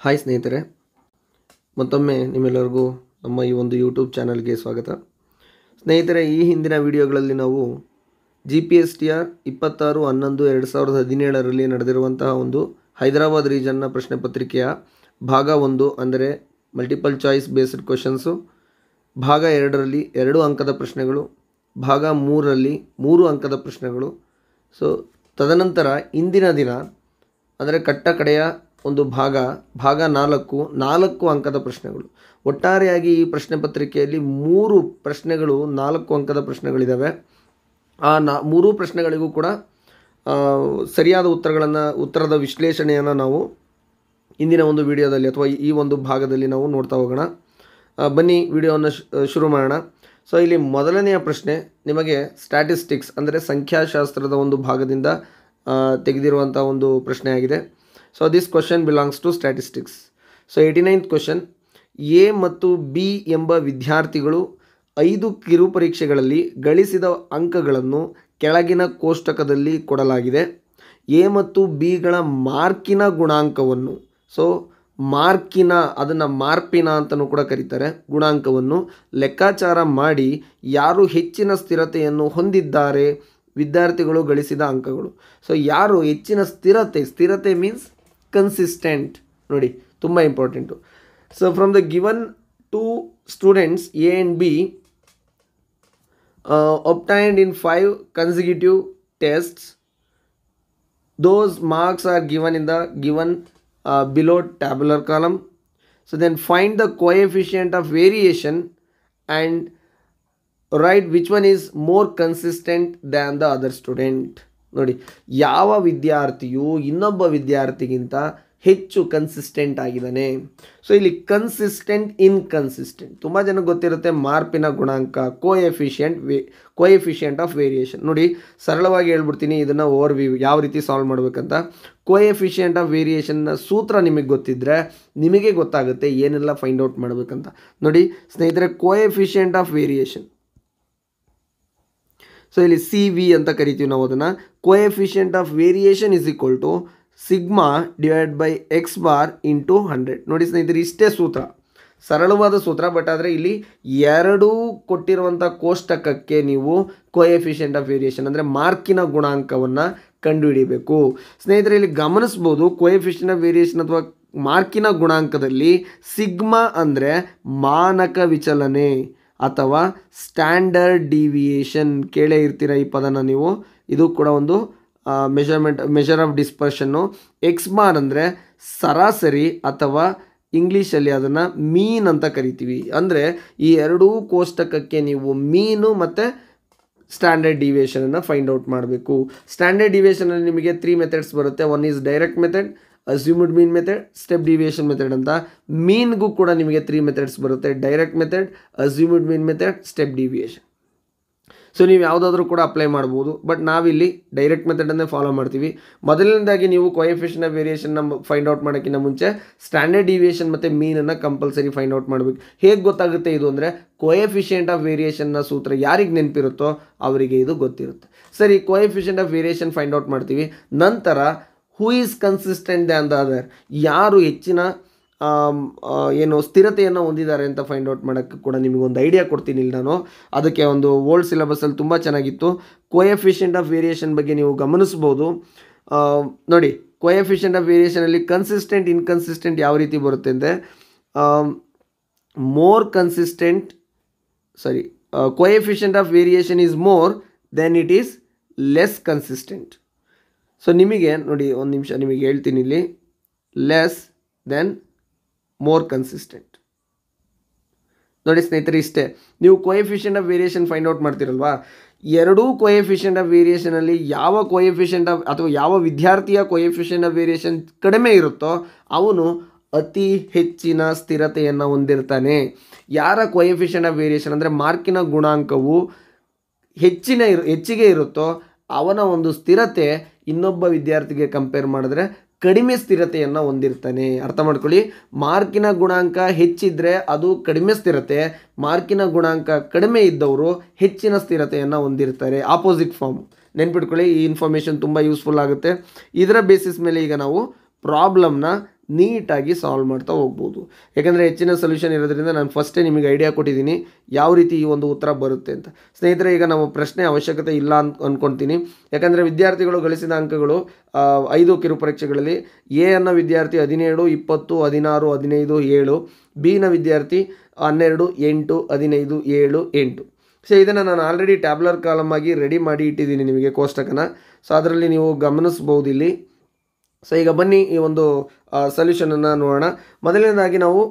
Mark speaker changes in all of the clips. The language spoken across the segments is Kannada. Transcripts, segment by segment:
Speaker 1: ಹಾಯ್ ಸ್ನೇಹಿತರೆ, ಮತ್ತೊಮ್ಮೆ ನಿಮ್ಮೆಲ್ಲರಿಗೂ ನಮ್ಮ ಈ ಒಂದು ಯೂಟ್ಯೂಬ್ ಚಾನಲ್ಗೆ ಸ್ವಾಗತ. ಸ್ನೇಹಿತರೆ, ಈ ಹಿಂದಿನ ವಿಡಿಯೋಗಳಲ್ಲಿ ನಾವು GPSTR 26/11/2017ರಲ್ಲಿ ನಡೆದಿರುವಂತಹ ಒಂದು ಹೈದರಾಬಾದ್ ರೀಜನ್ನ ಪ್ರಶ್ನೆ ಪತ್ರಿಕೆಯ ಭಾಗ 1 ಅಂದರೆ ಮಲ್ಟಿಪಲ್ ಚಾಯ್ಸ್ ಬೇಸ್ಡ್ ಕ್ವಶನ್ಸು, ಭಾಗ 2ರಲ್ಲಿ 2 ಅಂಕದ ಪ್ರಶ್ನೆಗಳು, ಭಾಗ 3ರಲ್ಲಿ 3 ಅಂಕದ ಪ್ರಶ್ನೆಗಳು. ಸೊ ತದನಂತರ ಇಂದಿನ ದಿನ ಅಂದರೆ ಕಡೆಯ ಒಂದು ಭಾಗ 4 ಅಂಕದ ಪ್ರಶ್ನೆಗಳು. ಒಟ್ಟಾರೆಯಾಗಿ ಈ ಪ್ರಶ್ನೆ ಪತ್ರಿಕೆಯಲ್ಲಿ 3 ಪ್ರಶ್ನೆಗಳು 4 ಅಂಕದ ಪ್ರಶ್ನೆಗಳಿದ್ದಾವೆ. ಆ 3 ಪ್ರಶ್ನೆಗಳಿಗೂ ಕೂಡ ಸರಿಯಾದ ಉತ್ತರದ ವಿಶ್ಲೇಷಣೆಯನ್ನು ನಾವು ಇಂದಿನ ಒಂದು ವಿಡಿಯೋದಲ್ಲಿ ಅಥವಾ ಈ ಒಂದು ಭಾಗದಲ್ಲಿ ನಾವು ನೋಡ್ತಾ ಹೋಗೋಣ. ಬನ್ನಿ ವಿಡಿಯೋವನ್ನು ಶುರು ಮಾಡೋಣ. ಸೊ ಇಲ್ಲಿ ಮೊದಲನೆಯ ಪ್ರಶ್ನೆ ನಿಮಗೆ ಸ್ಟ್ಯಾಟಿಸ್ಟಿಕ್ಸ್ ಅಂದರೆ ಸಂಖ್ಯಾಶಾಸ್ತ್ರದ ಒಂದು ಭಾಗದಿಂದ ತೆಗೆದಿರುವಂಥ ಒಂದು ಪ್ರಶ್ನೆ ಆಗಿದೆ. So this question belongs to statistics. So 89th question, A ಮತ್ತು ಬಿ ಎಂಬ ವಿದ್ಯಾರ್ಥಿಗಳು 5 ಕಿರು ಪರೀಕ್ಷೆಗಳಲ್ಲಿ ಗಳಿಸಿದ ಅಂಕಗಳನ್ನು ಕೆಳಗಿನ ಕೋಷ್ಟಕದಲ್ಲಿ ಕೊಡಲಾಗಿದೆ. ಎ ಮತ್ತು ಬಿಗಳ ಮಾರ್ಕಿನ ಗುಣಾಂಕವನ್ನು, ಸೊ ಮಾರ್ಕಿನ, ಅದನ್ನು ಮಾರ್ಪಿನ ಅಂತಲೂ ಕೂಡ ಕರೀತಾರೆ, ಗುಣಾಂಕವನ್ನು ಲೆಕ್ಕಾಚಾರ ಮಾಡಿ ಯಾರು ಹೆಚ್ಚಿನ ಸ್ಥಿರತೆಯನ್ನು ಹೊಂದಿದ್ದಾರೆ, ವಿದ್ಯಾರ್ಥಿಗಳು ಗಳಿಸಿದ ಅಂಕಗಳು. ಸೊ ಯಾರು ಹೆಚ್ಚಿನ ಸ್ಥಿರತೆ ಮೀನ್ಸ್ ಕನ್ಸಿಸ್ಟೆಂಟ್, ನೋಡಿ ತುಂಬ important. So from the given 2 students A and B obtained in 5 consecutive tests, those marks are given in the given below tabular column. So then find the coefficient of variation and write which one is more consistent than the other student. ನೋಡಿ, ಯಾವ ವಿದ್ಯಾರ್ಥಿಯು ಇನ್ನೊಬ್ಬ ವಿದ್ಯಾರ್ಥಿಗಿಂತ ಹೆಚ್ಚು ಕನ್ಸಿಸ್ಟೆಂಟ್ ಆಗಿದ್ದಾನೆ. ಸೊ ಇಲ್ಲಿ ಕನ್ಸಿಸ್ಟೆಂಟ್, ಇನ್ಕನ್ಸಿಸ್ಟೆಂಟ್ ತುಂಬ ಜನಕ್ಕೆ ಗೊತ್ತಿರುತ್ತೆ. ಮಾರ್ಪಿನ ಗುಣಾಂಕ, ಕೋಎಫಿಷಿಯಂಟ್ ಆಫ್ ವೇರಿಯೇಷನ್. ನೋಡಿ, ಸರಳವಾಗಿ ಹೇಳ್ಬಿಡ್ತೀನಿ, ಇದನ್ನು ಓವರ್ ವ್ಯೂ ಯಾವ ರೀತಿ ಸಾಲ್ವ್ ಮಾಡಬೇಕಂತ. ಕೋಎಫಿಷಿಯಂಟ್ ಆಫ್ ವೇರಿಯೇಷನ್ನ ಸೂತ್ರ ನಿಮಗೆ ಗೊತ್ತಿದ್ದರೆ ನಿಮಗೆ ಗೊತ್ತಾಗುತ್ತೆ ಏನೆಲ್ಲ ಫೈಂಡ್ ಔಟ್ ಮಾಡಬೇಕಂತ. ನೋಡಿ ಸ್ನೇಹಿತರೆ, ಕೋಎಫಿಷಿಯಂಟ್ ಆಫ್ ವೇರಿಯೇಷನ್, ಸೊ ಇಲ್ಲಿ CV ಅಂತ ಕರಿತೀವಿ ನಾವು ಅದನ್ನು. Coefficient of variation is equal to sigma divide by X bar into 100. ನೋಡಿ ಸ್ನೇಹಿತರೆ, ಇಷ್ಟೇ ಸೂತ್ರ, ಸರಳವಾದ ಸೂತ್ರ. ಬಟ್ ಆದರೆ ಇಲ್ಲಿ 2 ಕೊಟ್ಟಿರುವಂಥ ಕೋಷ್ಟಕಕ್ಕೆ ನೀವು ಕೋಎಫಿಷಿಯಂಟ್ ಆಫ್ ವೇರಿಯೇಷನ್ ಅಂದರೆ ಮಾರ್ಕಿನ ಗುಣಾಂಕವನ್ನು ಕಂಡುಹಿಡಿಯಬೇಕು. ಸ್ನೇಹಿತರೆ, ಇಲ್ಲಿ ಗಮನಿಸ್ಬೋದು, ಕೋಎಫಿಷಿಯಂಟ್ ಆಫ್ ವೇರಿಯೇಷನ್ ಅಥವಾ ಮಾರ್ಕಿನ ಗುಣಾಂಕದಲ್ಲಿ ಸಿಗ್ಮಾ ಅಂದರೆ ಮಾನಕ ವಿಚಲನೆ ಅಥವಾ ಸ್ಟ್ಯಾಂಡರ್ಡ್ ಡಿವಿಯೇಷನ್. ಕೇಳೇ ಇರ್ತೀರ ಈ ಪದನ ನೀವು. ಇದು ಕೂಡ ಒಂದು ಮೆಷರ್ ಆಫ್ ಡಿಸ್ಪರ್ಷನ್ನು. ಎಕ್ಸ್ ಬಾರ್ ಅಂದರೆ ಸರಾಸರಿ ಅಥವಾ ಇಂಗ್ಲೀಷಲ್ಲಿ ಅದನ್ನು ಮೀನ್ ಅಂತ ಕರಿತೀವಿ. ಅಂದರೆ ಈ 2 ಕೋಷ್ಟಕಕ್ಕೆ ನೀವು ಮೀನು ಮತ್ತು ಸ್ಟ್ಯಾಂಡರ್ಡ್ ಡಿವಿಯೇಷನನ್ನು ಫೈಂಡ್ ಔಟ್ ಮಾಡಬೇಕು. ಸ್ಟ್ಯಾಂಡರ್ಡ್ ಡಿವಿಯೇಷನಲ್ಲಿ ನಿಮಗೆ 3 ಮೆಥಡ್ಸ್ ಬರುತ್ತೆ. One is direct method, assumed mean method, step deviation method ಅಂತ. ಮೀನ್ಗೂ ಕೂಡ ನಿಮಗೆ 3 ಮೆಥಡ್ಸ್ ಬರುತ್ತೆ: ಡೈರೆಕ್ಟ್ ಮೆಥಡ್, ಅಸ್ಯೂಮ್ಡ್ ಮೀನ್ ಮೆಥಡ್, ಸ್ಟೆಪ್ ಡಿವಿಯೇಷನ್. ಸೊ ನೀವು ಯಾವುದಾದ್ರೂ ಕೂಡ ಅಪ್ಲೈ ಮಾಡ್ಬೋದು. ಬಟ್ ನಾವಿಲ್ಲಿ ಡೈರೆಕ್ಟ್ ಮೆಥಡನ್ನೇ ಫಾಲೋ ಮಾಡ್ತೀವಿ. ಮೊದಲನೇದಾಗಿ ನೀವು ಕೋಎಫಿಷಿಯಂಟ್ ಆಫ್ ವೇರಿಯೇಷನ್ನ ಫೈಂಡ್ ಔಟ್ ಮಾಡೋಕ್ಕಿಂತ ಮುಂಚೆ ಸ್ಟ್ಯಾಂಡರ್ಡ್ ಡಿವಿಯೇಷನ್ ಮತ್ತು ಮೀನನ್ನು ಕಂಪಲ್ಸರಿ ಫೈಂಡ್ ಔಟ್ ಮಾಡಬೇಕು. ಹೇಗೆ ಗೊತ್ತಾಗುತ್ತೆ ಇದು ಅಂದರೆ, ಕೋಎಫಿಷಿಯಂಟ್ ಆಫ್ ವೇರಿಯೇಷನ್ನ ಸೂತ್ರ ಯಾರಿಗೆ ನೆನಪಿರುತ್ತೋ ಅವರಿಗೆ ಇದು ಗೊತ್ತಿರುತ್ತೆ. ಸರಿ, coefficient of variation find out ಮಾಡ್ತೀವಿ. ನಂತರ who is consistent than the other, ಯಾರು ಹೆಚ್ಚಿನ ಸ್ಥಿರತೆಯನ್ನು ಹೊಂದಿದ್ದಾರೆ ಅಂತ ಫೈಂಡ್ ಔಟ್ ಮಾಡೋಕ್ಕೆ ಕೂಡ ನಿಮಗೊಂದು ಐಡಿಯಾ ಕೊಡ್ತೀನಿ ಇಲ್ಲಿ ನಾನು. ಅದಕ್ಕೆ ಒಂದು ಓಲ್ಡ್ ಸಿಲೆಬಸ್ಸಲ್ಲಿ ತುಂಬ ಚೆನ್ನಾಗಿತ್ತು. ಕೋಎಫಿಷಿಯಂಟ್ ಆಫ್ ವೇರಿಯೇಷನ್ ಬಗ್ಗೆ ನೀವು ಗಮನಿಸ್ಬೋದು. ನೋಡಿ, ಕೋಎಫಿಷಿಯಂಟ್ ಆಫ್ ವೇರಿಯೇಷನಲ್ಲಿ ಕನ್ಸಿಸ್ಟೆಂಟ್, ಇನ್ಕನ್ಸಿಸ್ಟೆಂಟ್ ಯಾವ ರೀತಿ ಬರುತ್ತೆ ಅಂದರೆ, coefficient of variation is more than it is less consistent. So ನಿಮಗೆ ನೋಡಿ, ಒಂದು ನಿಮಿಷ ನಿಮಗೆ ಹೇಳ್ತೀನಿ ಇಲ್ಲಿ, ಲೆಸ್ ದೆನ್ ಮೋರ್ ಕನ್ಸಿಸ್ಟೆಂಟ್. ನೋಡಿ ಸ್ನೇಹಿತರೆ, ಇಷ್ಟೇ. ನೀವು coefficient of variation find out ಮಾಡ್ತಿರಲ್ವಾ, 2 ಕೋಎಫಿಷಿಯಂಟ್ ಆಫ್ ವೇರಿಯೇಷನಲ್ಲಿ ಯಾವ ಕೋಎಫಿಷಿಯಂಟ್ ಆಫ್ ಅಥವಾ ಯಾವ ವಿದ್ಯಾರ್ಥಿಯ ಕೋಎಫಿಷಿಯಂಟ್ ಆಫ್ ವೇರಿಯೇಷನ್ ಕಡಿಮೆ ಇರುತ್ತೋ ಅವನು ಅತಿ ಹೆಚ್ಚಿನ ಸ್ಥಿರತೆಯನ್ನು ಹೊಂದಿರ್ತಾನೆ. ಯಾರ ಕೋಎಫಿಷಿಯಂಟ್ ಆಫ್ ವೇರಿಯೇಷನ್ ಅಂದರೆ ಮಾರ್ಕಿನ ಗುಣಾಂಕವು ಹೆಚ್ಚಿಗೆ ಇರುತ್ತೋ ಅವನ ಒಂದು ಸ್ಥಿರತೆ ಇನ್ನೊಬ್ಬ ವಿದ್ಯಾರ್ಥಿಗೆ ಕಂಪೇರ್ ಮಾಡಿದ್ರೆ ಕಡಿಮೆ ಸ್ಥಿರತೆಯನ್ನು ಹೊಂದಿರ್ತಾನೆ. ಅರ್ಥ ಮಾಡ್ಕೊಳ್ಳಿ, ಮಾರ್ಕಿನ ಗುಣಾಂಕ ಹೆಚ್ಚಿದ್ರೆ ಅದು ಕಡಿಮೆ ಸ್ಥಿರತೆ, ಮಾರ್ಕಿನ ಗುಣಾಂಕ ಕಡಿಮೆ ಇದ್ದವರು ಹೆಚ್ಚಿನ ಸ್ಥಿರತೆಯನ್ನು ಹೊಂದಿರ್ತಾರೆ. ಆಪೋಸಿಟ್ ಫಾರ್ಮ್ ನೆನ್ಪಿಟ್ಕೊಳ್ಳಿ. ಈ ಇನ್ಫಾರ್ಮೇಷನ್ ತುಂಬ ಯೂಸ್ಫುಲ್ ಆಗುತ್ತೆ. ಇದರ ಬೇಸಿಸ್ ಮೇಲೆ ಈಗ ನಾವು ಪ್ರಾಬ್ಲಮ್ನ ನೀಟಾಗಿ ಸಾಲ್ವ್ ಮಾಡ್ತಾ ಹೋಗ್ಬೋದು. ಯಾಕಂದರೆ ಹೆಚ್ಚಿನ ಸೊಲ್ಯೂಷನ್ ಇರೋದ್ರಿಂದ ನಾನು ಫಸ್ಟೇ ನಿಮಗೆ ಐಡಿಯಾ ಕೊಟ್ಟಿದ್ದೀನಿ ಯಾವ ರೀತಿ ಈ ಒಂದು ಉತ್ತರ ಬರುತ್ತೆ ಅಂತ. ಸ್ನೇಹಿತರೆ, ಈಗ ನಾವು ಪ್ರಶ್ನೆ ಅವಶ್ಯಕತೆ ಇಲ್ಲ ಅಂದ್ಕೊಳ್ತೀನಿ. ಯಾಕಂದರೆ ವಿದ್ಯಾರ್ಥಿಗಳು ಗಳಿಸಿದ ಅಂಕಗಳು 5 ಕಿರುಪರೀಕ್ಷೆಗಳಲ್ಲಿ ಎ ಅನ್ನೋ ವಿದ್ಯಾರ್ಥಿ 17, 20, 16, 15, 7, ಬಿನ ವಿದ್ಯಾರ್ಥಿ 12, 8, 15, 7, 8. ಸೊ ಇದನ್ನು ನಾನು ಆಲ್ರೆಡಿ ಟ್ಯಾಬ್ಲರ್ ಕಾಲಮ್ ಆಗಿ ರೆಡಿ ಮಾಡಿ ಇಟ್ಟಿದ್ದೀನಿ ನಿಮಗೆ ಕೋಷ್ಟಕನ. ಸೊ ಅದರಲ್ಲಿ ನೀವು ಗಮನಿಸ್ಬೋದು ಇಲ್ಲಿ. ಸೊ ಈಗ ಬನ್ನಿ ಈ ಒಂದು ಸೊಲ್ಯೂಷನನ್ನು ನೋಡೋಣ. ಮೊದಲನೇದಾಗಿ ನಾವು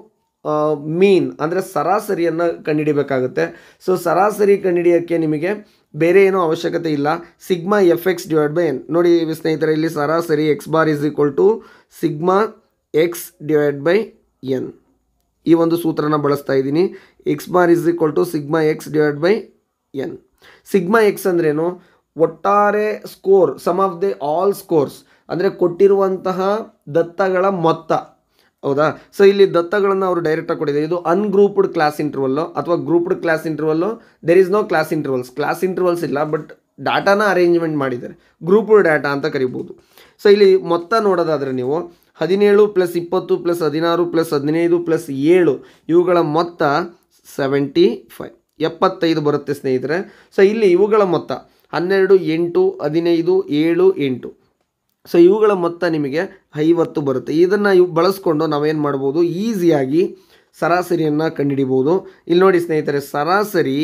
Speaker 1: ಮೀನ್ ಅಂದರೆ ಸರಾಸರಿಯನ್ನು ಕಂಡುಹಿಡಿಬೇಕಾಗುತ್ತೆ. ಸೊ ಸರಾಸರಿ ಕಂಡುಹಿಡಿಯೋಕ್ಕೆ ನಿಮಗೆ ಬೇರೆ ಏನೂ ಅವಶ್ಯಕತೆ ಇಲ್ಲ. Sigma F X divide by N. ನೋಡಿ ಸ್ನೇಹಿತರೆ, ಇಲ್ಲಿ ಸರಾಸರಿ X bar is equal to sigma X divide by N. ಈ ಒಂದು ಸೂತ್ರನ ಬಳಸ್ತಾ ಇದ್ದೀನಿ. X bar is equal to sigma X divide by N. Sigma X ಅಂದ್ರೇನು? ಒಟ್ಟಾರೆ score, sum of the all scores, ಅಂದರೆ ಕೊಟ್ಟಿರುವಂತಹ ದತ್ತಗಳ ಮೊತ್ತ. ಹೌದಾ? ಸೊ ಇಲ್ಲಿ ದತ್ತಗಳನ್ನು ಅವರು ಡೈರೆಕ್ಟಾಗಿ ಕೊಟ್ಟಿದ್ದಾರೆ. ಇದು ಅನ್ಗ್ರೂಪ್ಡ್ ಕ್ಲಾಸ್ ಇಂಟರ್ವಲ್ಲು ಅಥವಾ grouped class interval. There is no class intervals. Class intervals ಇಲ್ಲ, ಬಟ್ ಡಾಟಾನ ಅರೇಂಜ್ಮೆಂಟ್ ಮಾಡಿದ್ದಾರೆ. ಗ್ರೂಪ್ಡ್ ಡಾಟಾ ಅಂತ ಕರಿಬೋದು. ಸೊ ಇಲ್ಲಿ ಮೊತ್ತ ನೋಡೋದಾದರೆ ನೀವು 17 + 20 + 16 + 15 + 7 ಇವುಗಳ ಮೊತ್ತ 75 75 ಬರುತ್ತೆ ಸ್ನೇಹಿತರೆ. ಸೊ ಇಲ್ಲಿ ಇವುಗಳ ಮೊತ್ತ 12, 8, 15, 7, 8. ಸೊ ಇವುಗಳ ಮೊತ್ತ ನಿಮಗೆ 50 ಬರುತ್ತೆ. ಇದನ್ನು ಬಳಸ್ಕೊಂಡು ನಾವೇನು ಮಾಡ್ಬೋದು? ಈಸಿಯಾಗಿ ಸರಾಸರಿಯನ್ನು ಕಂಡುಹಿಡಿಬೋದು. ಇಲ್ಲಿ ನೋಡಿ ಸ್ನೇಹಿತರೆ, ಸರಾಸರಿ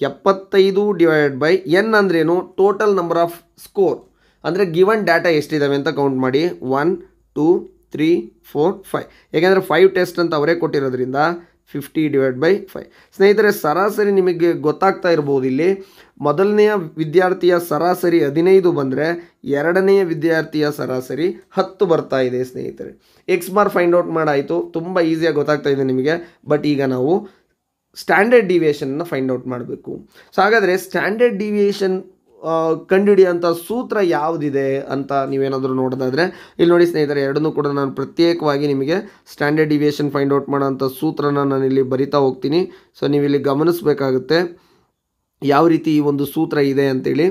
Speaker 1: 75 ಡಿವೈಡೆಡ್ ಬೈ ಎನ್ ಅಂದ್ರೇನು? ಟೋಟಲ್ ನಂಬರ್ ಆಫ್ ಸ್ಕೋರ್, ಅಂದರೆ ಗಿವನ್ ಡಾಟಾ ಎಷ್ಟಿದ್ದಾವೆ ಅಂತ ಕೌಂಟ್ ಮಾಡಿ. 1, 2, 3, 4, 5. ಯಾಕೆಂದರೆ 5 ಟೆಸ್ಟ್ ಅಂತ ಅವರೇ ಕೊಟ್ಟಿರೋದ್ರಿಂದ 50 ಡಿವೈಡ್ ಬೈ 5. ಸ್ನೇಹಿತರೆ, ಸರಾಸರಿ ನಿಮಗೆ ಗೊತ್ತಾಗ್ತಾ ಇರ್ಬೋದು. ಇಲ್ಲಿ ಮೊದಲನೆಯ ವಿದ್ಯಾರ್ಥಿಯ ಸರಾಸರಿ 15 ಬಂದರೆ ಎರಡನೆಯ ವಿದ್ಯಾರ್ಥಿಯ ಸರಾಸರಿ 10 ಬರ್ತಾ ಇದೆ ಸ್ನೇಹಿತರೆ. ಎಕ್ಸ್ ಬಾರ್ ಫೈಂಡ್ ಔಟ್ ಮಾಡಾಯಿತು, ತುಂಬ ಈಸಿಯಾಗಿ ಗೊತ್ತಾಗ್ತಾ ಇದೆ ನಿಮಗೆ. ಬಟ್ ಈಗ ನಾವು ಸ್ಟ್ಯಾಂಡರ್ಡ್ ಡಿವಿಯೇಷನ್ನ ಫೈಂಡ್ ಔಟ್ ಮಾಡಬೇಕು. ಸೊ ಹಾಗಾದರೆ ಸ್ಟ್ಯಾಂಡರ್ಡ್ ಡಿವಿಯೇಷನ್ ಕಂಡುಹಿಡಿಯೋಂಥ ಸೂತ್ರ ಯಾವುದಿದೆ ಅಂತ ನೀವೇನಾದರೂ ನೋಡೋದಾದರೆ ಇಲ್ಲಿ ನೋಡಿ ಸ್ನೇಹಿತರೆ, ಎರಡನ್ನೂ ಕೂಡ ನಾನು ಪ್ರತ್ಯೇಕವಾಗಿ ನಿಮಗೆ ಸ್ಟ್ಯಾಂಡರ್ಡ್ ಡಿವಿಯೇಷನ್ ಫೈಂಡ್ ಔಟ್ ಮಾಡೋಂಥ ಸೂತ್ರನ ನಾನು ಇಲ್ಲಿ ಬರಿತಾ ಹೋಗ್ತೀನಿ. ಸೊ ನೀವಿಲ್ಲಿ ಗಮನಿಸಬೇಕಾಗುತ್ತೆ ಯಾವ ರೀತಿ ಈ ಒಂದು ಸೂತ್ರ ಇದೆ ಅಂತೇಳಿ.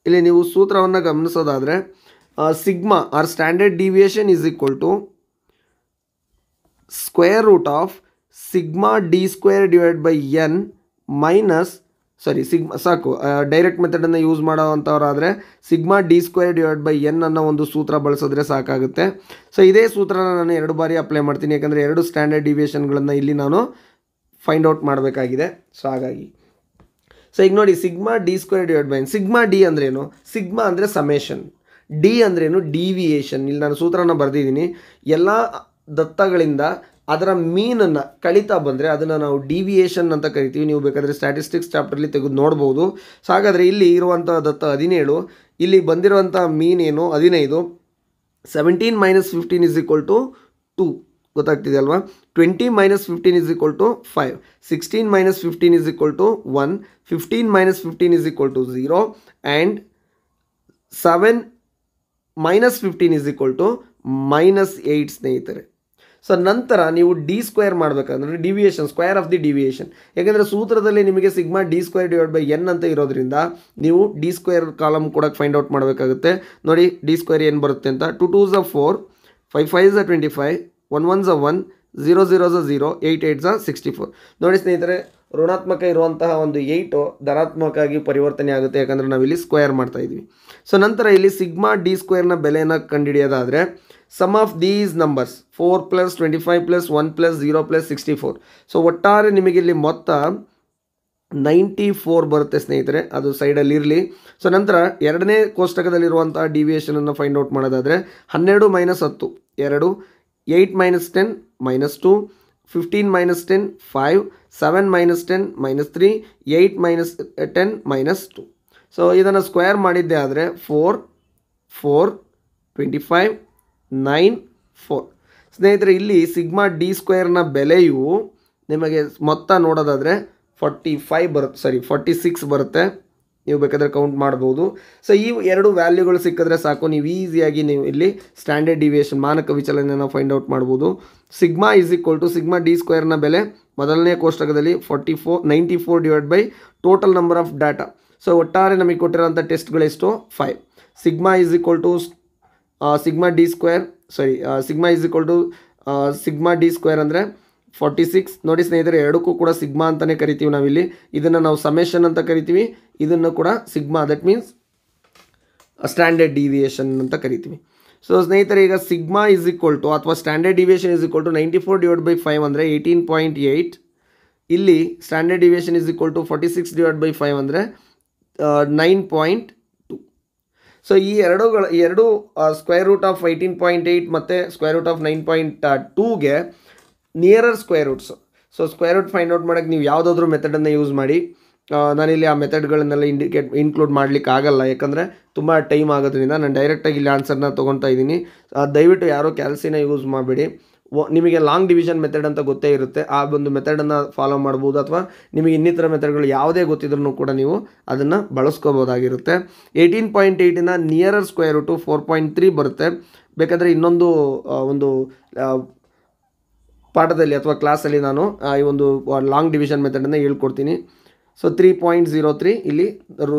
Speaker 1: ಇಲ್ಲಿ ನೀವು ಸೂತ್ರವನ್ನು ಗಮನಿಸೋದಾದರೆ sigma or standard deviation is equal to square root of sigma D square divide by n minus sigma ಸಾಕು. ಡೈರೆಕ್ಟ್ ಮೆಥಡನ್ನು ಯೂಸ್ ಮಾಡೋವಂಥವ್ರಾದರೆ sigma D square divide by n ಅನ್ನೋ ಒಂದು ಸೂತ್ರ ಬಳಸಿದ್ರೆ ಸಾಕಾಗುತ್ತೆ. ಸೊ ಇದೇ ಸೂತ್ರನ ನಾನು 2 ಬಾರಿ ಅಪ್ಲೈ ಮಾಡ್ತೀನಿ, ಯಾಕಂದರೆ 2 ಸ್ಟ್ಯಾಂಡರ್ಡ್ ಡಿವಿಯೇಷನ್ಗಳನ್ನು ಇಲ್ಲಿ ನಾನು ಫೈಂಡ್ ಔಟ್ ಮಾಡಬೇಕಾಗಿದೆ. ಸೊ ಹಾಗಾಗಿ ಈಗ ನೋಡಿ, sigma D square divide by N. Sigma D ಅಂದ್ರೇನು? ಸಿಗ್ಮಾ ಅಂದರೆ ಸಮೇಷನ್, ಡಿ ಅಂದ್ರೇನು? ಡಿವಿಯೇಷನ್. ಇಲ್ಲಿ ನಾನು ಸೂತ್ರನ ಬರೆದಿದ್ದೀನಿ. ಎಲ್ಲ ದತ್ತಗಳಿಂದ ಅದರ ಮೀನನ್ನು ಕಳೀತಾ ಬಂದರೆ ಅದನ್ನು ನಾವು ಡಿವಿಯೇಷನ್ ಅಂತ ಕರಿತೀವಿ. ನೀವು ಬೇಕಾದರೆ ಸ್ಟ್ಯಾಟಿಸ್ಟಿಕ್ಸ್ ಚಾಪ್ಟರ್ಲಿ ತೆಗೆದು ನೋಡ್ಬೋದು. ಸೊ ಹಾಗಾದರೆ ಇಲ್ಲಿ ಇರುವಂಥ ದತ್ತ 17, ಇಲ್ಲಿ ಬಂದಿರುವಂಥ ಮೀನ್ ಏನು? 15. 17 - 15 = 2 ಗೊತ್ತಾಗ್ತಿದೆ ಅಲ್ವಾ? 20 - 15 = 5. 16 - 15 = 1. 15 - 15 = 0. ಆ್ಯಂಡ್ 7 - 15 = -8 ಸ್ನೇಹಿತರೆ. ಸೊ ನಂತರ ನೀವು ಡಿ ಸ್ಕ್ವೇರ್ ಮಾಡಬೇಕಂದ್ರೆ deviation, square of the deviation. ಯಾಕೆಂದರೆ ಸೂತ್ರದಲ್ಲಿ ನಿಮಗೆ sigma D square divide by N ಅಂತ ಇರೋದ್ರಿಂದ ನೀವು ಡಿ ಸ್ಕ್ವೇರ್ ಕಾಲಮ್ ಕೂಡ ಫೈಂಡ್ ಔಟ್ ಮಾಡಬೇಕಾಗುತ್ತೆ. ನೋಡಿ ಡಿ ಸ್ಕ್ವೇರ್ ಏನು ಬರುತ್ತೆ ಅಂತ. 2 2s are 4, 5 5s are 25, 1 1s are 1, 0 0s are 0, 8 8s are 64. ನೋಡಿ ಸ್ನೇಹಿತರೆ, ಋಣಾತ್ಮಕ ಇರುವಂತಹ ಒಂದು 8 ಧನಾತ್ಮಕ ಆಗಿ ಪರಿವರ್ತನೆ ಆಗುತ್ತೆ, ಯಾಕಂದರೆ ನಾವಿಲ್ಲಿ ಸ್ಕ್ವೇರ್ ಮಾಡ್ತಾ ಇದ್ವಿ. ಸೊ ನಂತರ ಇಲ್ಲಿ ಸಿಗ್ಮಾ ಡಿ ಸ್ಕ್ವೇರ್ನ ಬೆಲೆಯನ್ನು ಕಂಡುಹಿಡಿಯೋದಾದರೆ sum of these numbers 4 + 25 + 1 + 0 + 64. So ಒಟ್ಟಾರೆ ನಿಮಗೆ ಇಲ್ಲಿ ಮೊತ್ತ 94 ಬರುತ್ತೆ ಸ್ನೇಹಿತರೆ. ಅದು ಸೈಡಲ್ಲಿ ಇರಲಿ. ಸೊ ನಂತರ ಎರಡನೇ ಕೋಷ್ಟಕದಲ್ಲಿರುವಂಥ ಡಿವಿಯೇಷನನ್ನು ಫೈಂಡ್ ಔಟ್ ಮಾಡೋದಾದರೆ 12 - 10 2, 8 - 10 -2, 15 - 10 5, 7 - 10 -3, 8 - 10 -2. ಸೊ ಇದನ್ನು ಸ್ಕ್ವೇರ್ ಮಾಡಿದ್ದೆ ಆದರೆ 4 4 25 9 4. ಸ್ನೇಹಿತರೆ, ಇಲ್ಲಿ ಸಿಗ್ಮಾ ಡಿ ಸ್ಕ್ವೇರ್ನ ಬೆಲೆಯು ನಿಮಗೆ ಮೊತ್ತ ನೋಡೋದಾದರೆ 45 ಬರುತ್ತೆ, 46 ಬರುತ್ತೆ. ನೀವು ಬೇಕಾದರೆ ಕೌಂಟ್ ಮಾಡ್ಬೋದು. ಸೊ ಈ 2 ವ್ಯಾಲ್ಯೂಗಳು ಸಿಕ್ಕಿದ್ರೆ ಸಾಕು, ನೀವು ಈಸಿಯಾಗಿ ನೀವು ಇಲ್ಲಿ ಸ್ಟ್ಯಾಂಡರ್ಡ್ ಡಿವಿಯೇಷನ್ ಮಾನಕ ವಿಚಲನೆಯನ್ನು ಫೈಂಡ್ ಔಟ್ ಮಾಡ್ಬೋದು. ಸಿಗ್ಮಾ = ಸಿಗ್ಮಾ ಡಿ ಸ್ಕ್ವೇರ್ನ ಬೆಲೆ ಮೊದಲನೇ ಕೋಷ್ಟಕದಲ್ಲಿ 94 divide by total number of data. So ಒಟ್ಟಾರೆ ನಮಗೆ ಕೊಟ್ಟಿರೋಂಥ ಟೆಸ್ಟ್ಗಳೆಷ್ಟು 5. Sigma is equal to sigma D square sigma is equal to sigma D square ಅಂದರೆ 46. ನೋಡಿ ಸ್ನೇಹಿತರೆ, ಎರಡಕ್ಕೂ ಕೂಡ ಸಿಗ್ಮಾ ಅಂತಲೇ ಕರಿತೀವಿ ನಾವಿಲ್ಲಿ. ಇದನ್ನು ನಾವು ಸಮೇಷನ್ ಅಂತ ಕರಿತೀವಿ, ಇದನ್ನು ಕೂಡ sigma, that means standard deviation ಅಂತ ಕರಿತೀವಿ. ಸೊ ಸ್ನೇಹಿತರೆ, ಈಗ ಸಿಗ್ಮಾ ಈಸ್ ಈಕ್ವಲ್ ಟು ಅಥವಾ standard deviation is equal to 94/5 ಅಂದರೆ 18.8. ಇಲ್ಲಿ standard deviation is equal to 46/5 ಅಂದರೆ 9.2. ಸೊ ಈ ಎರಡು ಸ್ಕ್ವೇರ್ ರೂಟ್ ಆಫ್ 18.8 ಮತ್ತು ಸ್ಕ್ವೇರ್ ರೂಟ್ ಆಫ್ 9.2ಗೆ nearer square roots. So square root find out ಮಾಡೋಕ್ಕೆ ನೀವು ಯಾವುದಾದ್ರೂ ಮೆಥಡನ್ನು ಯೂಸ್ ಮಾಡಿ. ನಾನಿಲ್ಲಿ ಆ ಮೆಥಡ್ಗಳನ್ನೆಲ್ಲ ಇನ್ಕ್ಲೂಡ್ ಮಾಡಲಿಕ್ಕೆ ಆಗಲ್ಲ, ಯಾಕಂದರೆ ತುಂಬ ಟೈಮ್ ಆಗೋದ್ರಿಂದ ನಾನು ಡೈರೆಕ್ಟಾಗಿ ಇಲ್ಲಿ ಆನ್ಸರ್ನ ತೊಗೊತಾ ಇದ್ದೀನಿ. ದಯವಿಟ್ಟು ಯಾರೋ ಕ್ಯಾಲ್ಸಿನ ಯೂಸ್ ಮಾಡಬೇಡಿ. ನಿಮಗೆ ಲಾಂಗ್ ಡಿವಿಷನ್ ಮೆಥಡ್ ಅಂತ ಗೊತ್ತೇ ಇರುತ್ತೆ, ಆ ಒಂದು ಮೆಥಡನ್ನು ಫಾಲೋ ಮಾಡ್ಬೋದು. ಅಥವಾ ನಿಮಗೆ ಇನ್ನಿತರ ಮೆಥಡ್ಗಳು ಯಾವುದೇ ಗೊತ್ತಿದ್ರೂ ಕೂಡ ನೀವು ಅದನ್ನು ಬಳಸ್ಕೋಬೋದಾಗಿರುತ್ತೆ. 18.8ನ ನಿಯರರ್ ಸ್ಕ್ವೇರ್ ರೂಟು 4.3 ಬರುತ್ತೆ. ಬೇಕಾದರೆ ಇನ್ನೊಂದು ಒಂದು ಪಾಠದಲ್ಲಿ ಅಥವಾ ಕ್ಲಾಸಲ್ಲಿ ನಾನು ಈ ಒಂದು ಲಾಂಗ್ ಡಿವಿಷನ್ ಮೆಥಡನ್ನು ಹೇಳ್ಕೊಡ್ತೀನಿ. ಸೊ 3.03 ಇಲ್ಲಿ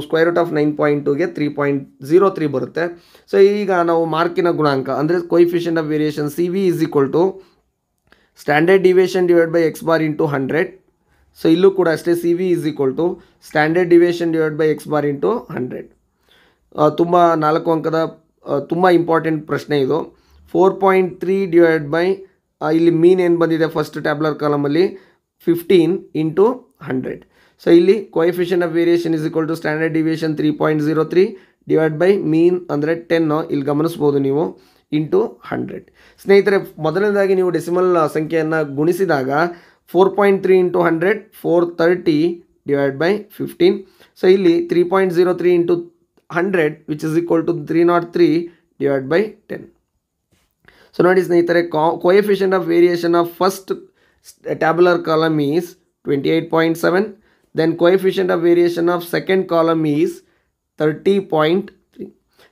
Speaker 1: ಸ್ಕ್ವೇರ್ ರೂಟ್ ಆಫ್ 9.2ಗೆ 3.03 ಬರುತ್ತೆ. ಸೊ ಈಗ ನಾವು ಮಾರ್ಕಿನ ಗುಣಾಂಕ ಅಂದರೆ coefficient of variation CV is equal to standard deviation divide by x bar into 100. So ಇಲ್ಲೂ ಕೂಡ ಅಷ್ಟೇ, CV is equal to standard deviation divide by x bar into 100. ತುಂಬ 4 ಅಂಕದ ತುಂಬ ಇಂಪಾರ್ಟೆಂಟ್ ಪ್ರಶ್ನೆ ಇದು. 4.3 ಡಿವೈಡ್ ಬೈ ಇಲ್ಲಿ ಮೀನ್ ಏನು ಬಂದಿದೆ ಫಸ್ಟ್ ಟ್ಯಾಬ್ಲರ್ ಕಾಲಮಲ್ಲಿ 15 ಇಂಟು 100. ಸೊ ಇಲ್ಲಿ coefficient of variation is equal to standard deviation 3.03 divide by mean ಅಂದರೆ 10 ಇಲ್ಲಿ ಗಮನಿಸ್ಬೋದು ನೀವು ಇಂಟು 100. ಸ್ನೇಹಿತರೆ, ಮೊದಲನೇದಾಗಿ ನೀವು ಡೆಸಿಮಲ್ ಸಂಖ್ಯೆಯನ್ನು ಗುಣಿಸಿದಾಗ 4.3 ಇಂಟು 100 430 ಡಿವೈಡ್ ಬೈ 15. ಸೊ ಇಲ್ಲಿ 3.03 into 100 which is equal to 303 divide by 10. So ನೋಡಿ ಸ್ನೇಹಿತರೆ, coefficient of variation of first tabular column is 28.7. then coefficient of variation of second column is 30.3.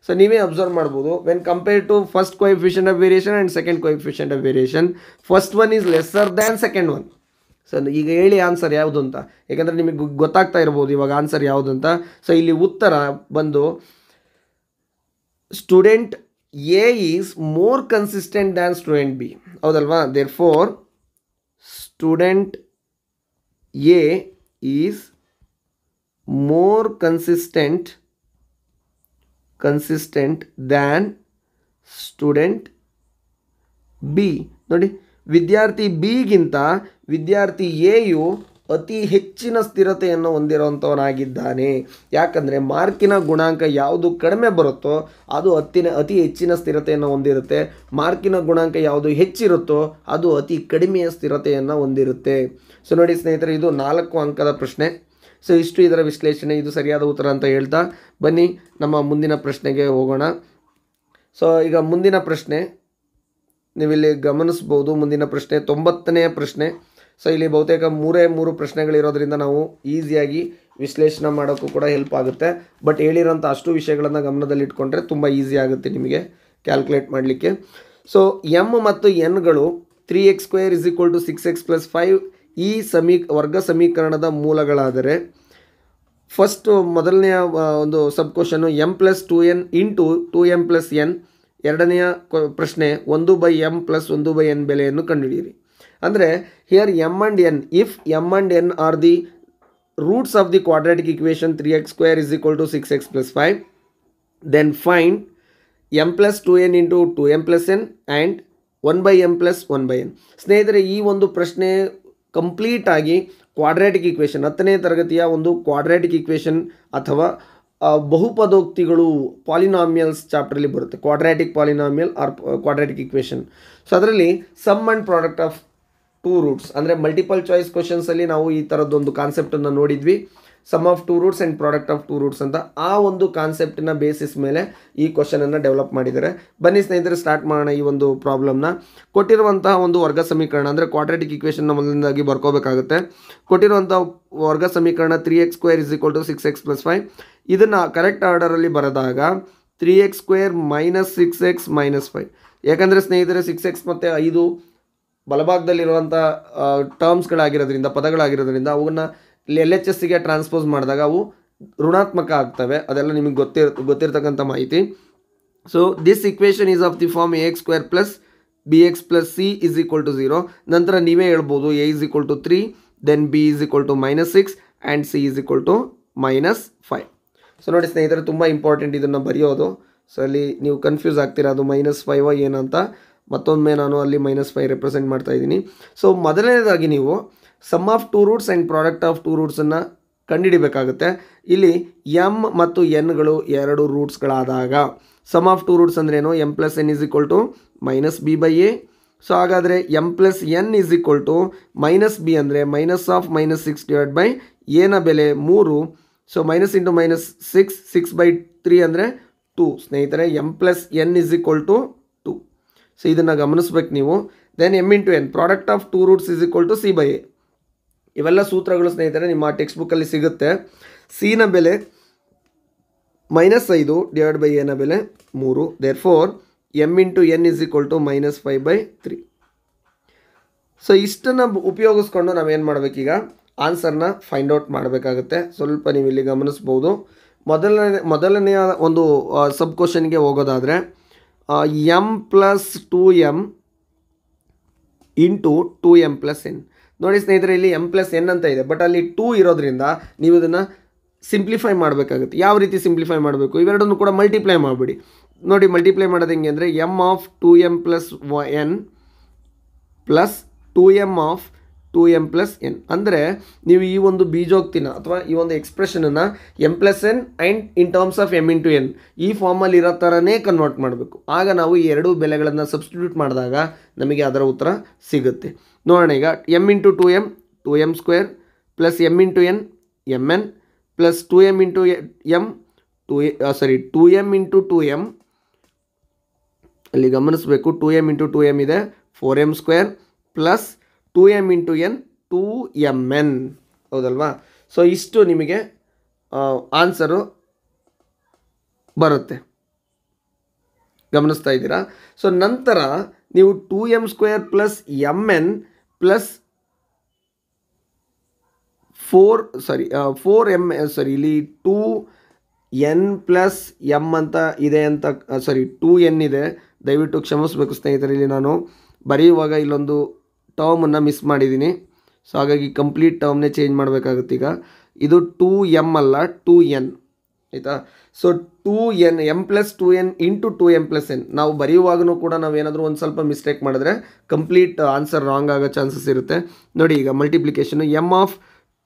Speaker 1: So ನೀವೇ ಅಬ್ಸರ್ವ್ ಮಾಡ್ಬೋದು, when compare to first coefficient of variation and second coefficient of variation, first one is lesser than second one. So ಈಗ ಹೇಳಿ ಆನ್ಸರ್ ಯಾವುದು ಅಂತ, ಯಾಕಂದರೆ ನಿಮಗೆ ಗೊತ್ತಾಗ್ತಾ ಇರ್ಬೋದು ಇವಾಗ ಆನ್ಸರ್ ಯಾವುದು ಅಂತ. ಸೊ ಇಲ್ಲಿ ಉತ್ತರ ಬಂದು student A is more consistent than student B, ಹೌದಲ್ವಾ? Therefore student A is more consistent than student B. ನೋಡಿ, ವಿದ್ಯಾರ್ಥಿ ಬಿ ಗಿಂತ ವಿದ್ಯಾರ್ಥಿ ಎಯು ಅತಿ ಹೆಚ್ಚಿನ ಸ್ಥಿರತೆಯನ್ನು ಹೊಂದಿರುವಂಥವನಾಗಿದ್ದಾನೆ. ಯಾಕಂದರೆ ಮಾರ್ಕಿನ ಗುಣಾಂಕ ಯಾವುದು ಕಡಿಮೆ ಬರುತ್ತೋ ಅದು ಅತಿ ಹೆಚ್ಚಿನ ಸ್ಥಿರತೆಯನ್ನು ಹೊಂದಿರುತ್ತೆ. ಮಾರ್ಕಿನ ಗುಣಾಂಕ ಯಾವುದು ಹೆಚ್ಚಿರುತ್ತೋ ಅದು ಅತಿ ಕಡಿಮೆಯ ಸ್ಥಿರತೆಯನ್ನು ಹೊಂದಿರುತ್ತೆ. ಸೊ ನೋಡಿ ಸ್ನೇಹಿತರೆ, ಇದು 4 ಅಂಕದ ಪ್ರಶ್ನೆ. ಸೊ ಇಷ್ಟು ಇದರ ವಿಶ್ಲೇಷಣೆ, ಇದು ಸರಿಯಾದ ಉತ್ತರ ಅಂತ ಹೇಳ್ತಾ ಬನ್ನಿ ನಮ್ಮ ಮುಂದಿನ ಪ್ರಶ್ನೆಗೆ ಹೋಗೋಣ. ಸೊ ಈಗ ಮುಂದಿನ ಪ್ರಶ್ನೆ ನೀವಿಲ್ಲಿ ಗಮನಿಸ್ಬೋದು. ಮುಂದಿನ ಪ್ರಶ್ನೆ 90ನೇ ಪ್ರಶ್ನೆ. ಸೊ ಇಲ್ಲಿ ಬಹುತೇಕ 3 ಪ್ರಶ್ನೆಗಳಿರೋದ್ರಿಂದ ನಾವು ಈಸಿಯಾಗಿ ವಿಶ್ಲೇಷಣೆ ಮಾಡೋಕ್ಕೂ ಕೂಡ ಹೆಲ್ಪ್ ಆಗುತ್ತೆ. ಬಟ್ ಹೇಳಿರೋಂಥ ಅಷ್ಟು ವಿಷಯಗಳನ್ನು ಗಮನದಲ್ಲಿಟ್ಕೊಂಡ್ರೆ ತುಂಬ ಈಸಿ ಆಗುತ್ತೆ ನಿಮಗೆ ಕ್ಯಾಲ್ಕುಲೇಟ್ ಮಾಡಲಿಕ್ಕೆ. ಸೊ ಎಮ್ ಮತ್ತು ಎನ್ಗಳು 3x² = 6x + 5 ಈ ವರ್ಗ ಸಮೀಕರಣದ ಮೂಲಗಳಾದರೆ, ಫಸ್ಟು ಮೊದಲನೆಯ ಒಂದು ಸಬ್ question m+2n into 2m + n. ಎರಡನೆಯ ಪ್ರಶ್ನೆ 1/m + 1/n ಬೆಲೆಯನ್ನು ಕಂಡುಹಿಡಿಯಿರಿ. ಅಂದರೆ here m and n, if m and n are the roots of the quadratic equation 3x² = 6x + 5, then find m+2n into 2m + n and 1/m + 1/n. ಸ್ನೇಹಿತರೆ, ಈ ಒಂದು ಪ್ರಶ್ನೆ ಕಂಪ್ಲೀಟ್ ಆಗಿ ಕ್ವಾಡ್ರಾಟಿಕ್ ಇಕ್ವೇಷನ್ 10ನೇ ತರಗತಿಯ ಒಂದು ಕ್ವಾಡ್ರಾಟಿಕ್ ಇಕ್ವೇಷನ್ ಅಥವಾ ಬಹುಪದೋಕ್ತಿಗಳು ಪಾಲಿನಾಮಿಯಲ್ಸ್ ಚಾಪ್ಟ್ರಲ್ಲಿ ಬರುತ್ತೆ. Quadratic polynomial or quadratic equation. So ಅದರಲ್ಲಿ sum and product of 2 roots ಅಂದರೆ ಮಲ್ಟಿಪಲ್ ಚಾಯ್ಸ್ ಕ್ವಶನ್ಸಲ್ಲಿ ನಾವು ಈ ಥರದ್ದೊಂದು ಕಾನ್ಸೆಪ್ಟನ್ನು ನೋಡಿದ್ವಿ. Sum of 2 roots and product of 2 roots ಅಂತ. ಆ ಒಂದು ಕಾನ್ಸೆಪ್ಟಿನ ಬೇಸಿಸ್ ಮೇಲೆ ಈ ಕ್ವಶನನ್ನು ಡೆವಲಪ್ ಮಾಡಿದ್ದಾರೆ. ಬನ್ನಿ ಸ್ನೇಹಿತರೆ, ಸ್ಟಾರ್ಟ್ ಮಾಡೋಣ ಈ ಒಂದು ಪ್ರಾಬ್ಲಮ್ನ. ಕೊಟ್ಟಿರುವಂತಹ ಒಂದು ವರ್ಗ ಸಮೀಕರಣ ಅಂದರೆ ಕ್ವಾಡ್ರಾಟಿಕ್ ಇಕ್ವೇಷನ್ನ ಮೊದಲನೇದಾಗಿ ಬರ್ಕೋಬೇಕಾಗುತ್ತೆ. ಕೊಟ್ಟಿರುವಂಥ ವರ್ಗ ಸಮೀಕರಣ 3x² = 6x + 5. ಇದನ್ನು ಕರೆಕ್ಟ್ ಆರ್ಡರಲ್ಲಿ ಬರೆದಾಗ 3x² - 6x - 5. ಯಾಕಂದರೆ ಸ್ನೇಹಿತರೆ 6x ಮತ್ತು 5 ಬಲಭಾಗದಲ್ಲಿರುವಂಥ ಟರ್ಮ್ಸ್ಗಳಾಗಿರೋದ್ರಿಂದ, ಪದಗಳಾಗಿರೋದ್ರಿಂದ ಅವನ್ನು LHSಗೆ ಟ್ರಾನ್ಸ್ಪೋಸ್ ಮಾಡಿದಾಗ ಅವು ಋಣಾತ್ಮಕ ಆಗ್ತವೆ, ಅದೆಲ್ಲ ನಿಮಗೆ ಗೊತ್ತಿರತಕ್ಕಂಥ ಮಾಹಿತಿ. So this equation is of the form A X square plus B X plus C is equal to 0. ನಂತರ ನೀವೇ ಹೇಳ್ಬೋದು A is equal to 3, then B is equal to -6 and C is equal to -5. So ನೋಡಿ ಸ್ನೇಹಿತರೆ, ತುಂಬ ಇಂಪಾರ್ಟೆಂಟ್ ಇದನ್ನು ಬರೆಯೋದು. ಸೊ ಅಲ್ಲಿ ನೀವು ಕನ್ಫ್ಯೂಸ್ ಆಗ್ತೀರಾ, ಅದು -5 ಏನಂತ. ಮತ್ತೊಮ್ಮೆ ನಾನು ಅಲ್ಲಿ -5 ರೆಪ್ರೆಸೆಂಟ್ ಮಾಡ್ತಾ ಇದ್ದೀನಿ. ಸೊ ಮೊದಲನೇದಾಗಿ ನೀವು sum of two roots and product of two ರೂಟ್ಸನ್ನು ಕಂಡುಹಿಡಿಬೇಕಾಗುತ್ತೆ. ಇಲ್ಲಿ ಎಮ್ ಮತ್ತು ಎನ್ಗಳು ಎರಡು ರೂಟ್ಸ್ಗಳಾದಾಗ ಸಮ್ ಆಫ್ ಟೂ ರೂಟ್ಸ್ ಅಂದ್ರೇನು, m plus N is equal to -b/a. So ಹಾಗಾದರೆ m plus N is equal to -b ಅಂದರೆ -6 ಎನ ಬೆಲೆ 3. ಸೊ -6 6/3 ಅಂದರೆ 2 ಸ್ನೇಹಿತರೆ. M plus N is equal to 2. So ಇದನ್ನು ಗಮನಿಸ್ಬೇಕು ನೀವು. Then M into N product of two roots is equal to c/a. ಇವೆಲ್ಲ ಸೂತ್ರಗಳು ಸ್ನೇಹಿತರೆ ನಿಮ್ಮ ಟೆಕ್ಸ್ಟ್ ಬುಕ್ಕಲ್ಲಿ ಸಿಗುತ್ತೆ. ಸಿನ ಬೆಲೆ -5 ಎನ ಬೆಲೆ 3. Therefore M into N is equal to -5/3. So ಇಷ್ಟನ್ನು ಉಪಯೋಗಿಸ್ಕೊಂಡು ನಾವೇನು ಮಾಡಬೇಕೀಗ, ಆನ್ಸರ್ನ ಫೈಂಡ್ ಔಟ್ ಮಾಡಬೇಕಾಗುತ್ತೆ. ಸ್ವಲ್ಪ ನೀವು ಇಲ್ಲಿ ಗಮನಿಸ್ಬೋದು. ಮೊದಲನೆಯ ಒಂದು ಸಬ್ ಕ್ವಶನ್ಗೆ ಹೋಗೋದಾದರೆ m plus 2m into 2m plus n. ನೋಡಿ ಸ್ನೇಹಿತರೆ, ಇಲ್ಲಿ ಎಮ್ ಪ್ಲಸ್ ಎನ್ ಅಂತ ಇದೆ, ಬಟ್ ಅಲ್ಲಿ 2 ಇರೋದ್ರಿಂದ ನೀವು ಇದನ್ನು ಸಿಂಪ್ಲಿಫೈ ಮಾಡಬೇಕಾಗುತ್ತೆ. ಯಾವ ರೀತಿ ಸಿಂಪ್ಲಿಫೈ ಮಾಡಬೇಕು, ಇವೆರಡನ್ನು ಕೂಡ ಮಲ್ಟಿಪ್ಲೈ ಮಾಡಿಬಿಡಿ. ನೋಡಿ ಮಲ್ಟಿಪ್ಲೈ ಮಾಡೋದು ಹೆಂಗೆ ಅಂದರೆ m of 2m plus n plus 2m of 2m plus n. ಅಂದರೆ ನೀವು ಈ ಒಂದು ಬೀಜೋಕ್ತಿನ ಅಥವಾ ಈ ಒಂದು ಎಕ್ಸ್ಪ್ರೆಷನನ್ನು m plus n and in terms of m into n ಈ ಫಾರ್ಮಲ್ಲಿ ಇರೋ ಥರನೇ ಕನ್ವರ್ಟ್ ಮಾಡಬೇಕು. ಆಗ ನಾವು ಈ ಎರಡೂ ಬೆಲೆಗಳನ್ನು ಸಬ್ಸ್ಟಿಟ್ಯೂಟ್ ಮಾಡಿದಾಗ ನಮಗೆ ಅದರ ಉತ್ತರ ಸಿಗುತ್ತೆ. ನೋಡೋಣ ಈಗ. M into 2m 2m square plus M into N mn plus 2m into M 2m into 2m. ಅಲ್ಲಿ ಗಮನಿಸಬೇಕು, 2m ಇಂಟು 2m ಇದೆ 4m square plus 2m into N 2mn. ಹೌದಲ್ವಾ? ಸೊ ಇಷ್ಟು ನಿಮಗೆ ಆನ್ಸರು ಬರುತ್ತೆ. ಗಮನಿಸ್ತಾ ಇದ್ದೀರಾ? ಸೊ ನಂತರ ನೀವು 2m square plus mn plus 4m ಇಲ್ಲಿ 2n ಪ್ಲಸ್ m ಅಂತ ಇದೆ ಅಂತ 2n ಇದೆ. ದಯವಿಟ್ಟು ಕ್ಷಮಿಸಬೇಕು ಸ್ನೇಹಿತರೆ, ಇಲ್ಲಿ ನಾನು ಬರೆಯುವಾಗ ಇಲ್ಲೊಂದು ಟರ್ಮನ್ನು ಮಿಸ್ ಮಾಡಿದ್ದೀನಿ. ಸೊ ಹಾಗಾಗಿ ಕಂಪ್ಲೀಟ್ ಟರ್ಮ್ನೇ ಚೇಂಜ್ ಮಾಡಬೇಕಾಗುತ್ತೆ. ಈಗ ಇದು 2m ಅಲ್ಲ 2n ಆಯಿತಾ. So 2n m plus 2n into 2m plus n. ನಾವು ಬರೆಯುವಾಗೂ ಕೂಡ ನಾವೇನಾದರೂ ಒಂದು ಸ್ವಲ್ಪ ಮಿಸ್ಟೇಕ್ ಮಾಡಿದ್ರೆ ಕಂಪ್ಲೀಟ್ ಆನ್ಸರ್ ರಾಂಗ್ ಆಗೋ ಚಾನ್ಸಸ್ ಇರುತ್ತೆ. ನೋಡಿ ಈಗ multiplication m of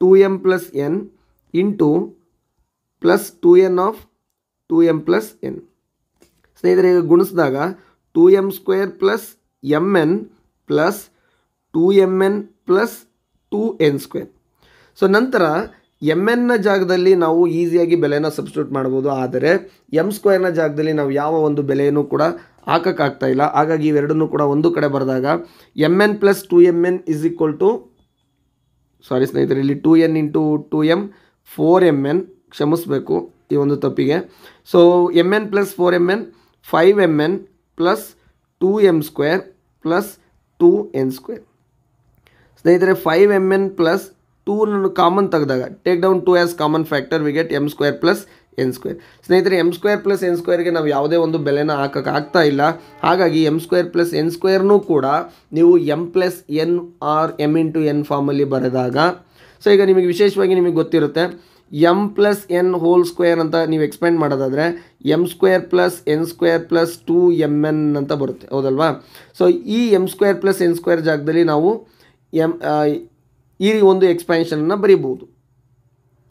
Speaker 1: 2m plus n into plus 2n of 2m plus n. ಸ್ನೇಹಿತರೆ, ಈಗ ಗುಣಿಸಿದಾಗ 2m square plus mn plus 2mn plus 2n square. So ನಂತರ mn ಜಾಗದಲ್ಲಿ ನಾವು ಈಸಿಯಾಗಿ ಬೆಲೆನ ಸಬ್ಸ್ಟಿಟ್ಯೂಟ್ ಮಾಡ್ಬೋದು. ಆದರೆ m ಸ್ಕ್ವೇರ್ನ ಜಾಗದಲ್ಲಿ ನಾವು ಯಾವ ಒಂದು ಬೆಲೆಯನ್ನು ಕೂಡ ಹಾಕೋಕ್ಕಾಗ್ತಾ ಇಲ್ಲ. ಹಾಗಾಗಿ ಇವೆರಡನ್ನೂ ಕೂಡ ಒಂದು ಕಡೆ ಬರೆದಾಗ mn plus 2mn is equal to ಸ್ನೇಹಿತರೆ, ಇಲ್ಲಿ 2n ಇಂಟು 2m 4mn. ಕ್ಷಮಿಸಬೇಕು ಈ ಒಂದು ತಪ್ಪಿಗೆ. So mn plus 4mn 5mn plus 2m square plus 2n square. ಸ್ನೇಹಿತರೆ, 5mn ಪ್ಲಸ್ 2 ಕಾಮನ್ ತೆಗೆದಾಗ take down 2 as common factor we get m square plus n square. ಸ್ನೇಹಿತರೆ, m ಸ್ಕ್ವೇರ್ ಪ್ಲಸ್ n ಸ್ಕ್ವೇರ್ಗೆ ನಾವು ಯಾವುದೇ ಒಂದು ಬೆಲೆನ ಹಾಕೋಕ್ಕಾಗ್ತಾ ಇಲ್ಲ. ಹಾಗಾಗಿ m ಸ್ಕ್ವೇರ್ ಪ್ಲಸ್ n ಸ್ಕ್ವೇರ್ನೂ ಕೂಡ ನೀವು m plus n or m into n ಫಾರ್ಮಲ್ಲಿ ಬರೆದಾಗ, ಸೊ ಈಗ ನಿಮಗೆ ವಿಶೇಷವಾಗಿ ನಿಮಗೆ ಗೊತ್ತಿರುತ್ತೆ m plus n whole square ಅಂತ ನೀವು ಎಕ್ಸ್ಪೆಂಡ್ ಮಾಡೋದಾದರೆ m square plus n square plus 2mn ಅಂತ ಬರುತ್ತೆ. ಹೌದಲ್ವಾ? ಸೊ ಈ m square plus n square ಜಾಗದಲ್ಲಿ ನಾವು ಈ ಒಂದು ಎಕ್ಸ್ಪ್ಯಾನ್ಷನನ್ನು ಬರೀಬೋದು.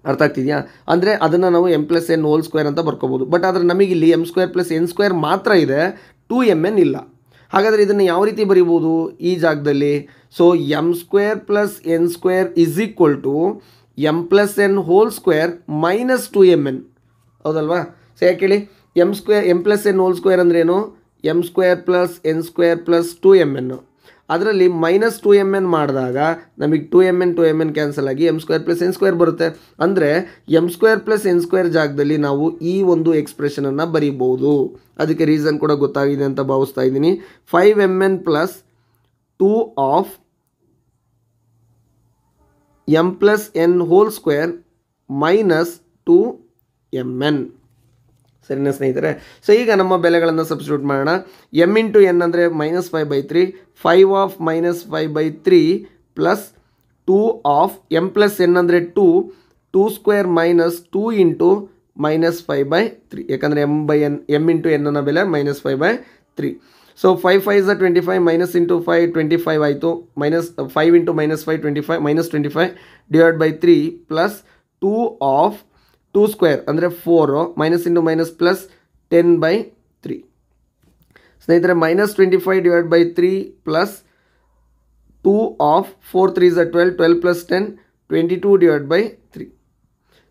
Speaker 1: ಅರ್ಥ ಆಗ್ತಿದೆಯಾ? ಅಂದರೆ ಅದನ್ನು ನಾವು m plus n whole square ಅಂತ ಬರ್ಕೋಬೋದು. ಬಟ್ ಆದರೆ ನಮಗಿಲ್ಲಿ m square plus n square ಮಾತ್ರ ಇದೆ, 2mn ಇಲ್ಲ. ಹಾಗಾದರೆ ಇದನ್ನು ಯಾವ ರೀತಿ ಬರಿಬೋದು ಈ ಜಾಗದಲ್ಲಿ? So m square plus n square is equal to m plus n whole square minus 2mn. ಹೌದಲ್ವಾ? ಸೊ ಯಾಕೆ ಹೇಳಿ, m plus n whole square ಅಂದ್ರೇನು? m square plus n square plus 2mn. ಅದರಲ್ಲಿ ಮೈನಸ್ 2mn ಮಾಡಿದಾಗ ನಮಗೆ 2mn ಕ್ಯಾನ್ಸಲ್ ಆಗಿ m square plus n square ಬರುತ್ತೆ. ಅಂದರೆ m square plus n square ಜಾಗದಲ್ಲಿ ನಾವು ಈ ಒಂದು ಎಕ್ಸ್ಪ್ರೆಷನನ್ನು ಬರೀಬೋದು. ಅದಕ್ಕೆ ರೀಸನ್ ಕೂಡ ಗೊತ್ತಾಗಿದೆ ಅಂತ ಭಾವಿಸ್ತಾ ಇದ್ದೀನಿ. 5mn plus 2 of m plus n whole square minus 2mn. ಸರಿನಾ ಸ್ನೇಹಿತರೆ? ಸೊ ಈಗ ನಮ್ಮ ಬೆಲೆಗಳನ್ನು ಸಬ್ಸ್ಟಿಟ್ಯೂಟ್ ಮಾಡೋಣ. m ಇಂಟು n ಅಂದರೆ -5/3, 5 of -5/3 plus 2 of m plus n ಅಂದರೆ 2 ಸ್ಕ್ವೇರ್ ಮೈನಸ್ 2 ಇಂಟು -5/3, ಯಾಕಂದರೆ m ಇಂಟು n ನ ಬೆಲೆ -5/3. ಸೊ 5 5 is 25, ಮೈನಸ್ ಇಂಟು 5 25 ಆಯಿತು, minus 5 into -5 25, -25 divide by 3 plus 2 of 2 square ಅಂದರೆ 4, ಮೈನಸ್ ಇಂಟು ಮೈನಸ್ ಪ್ಲಸ್ 10/3. ಸ್ನೇಹಿತರೆ -25 divide by 3 plus 2 of 4 3 is 12, 12 plus 10 22 divide by 3.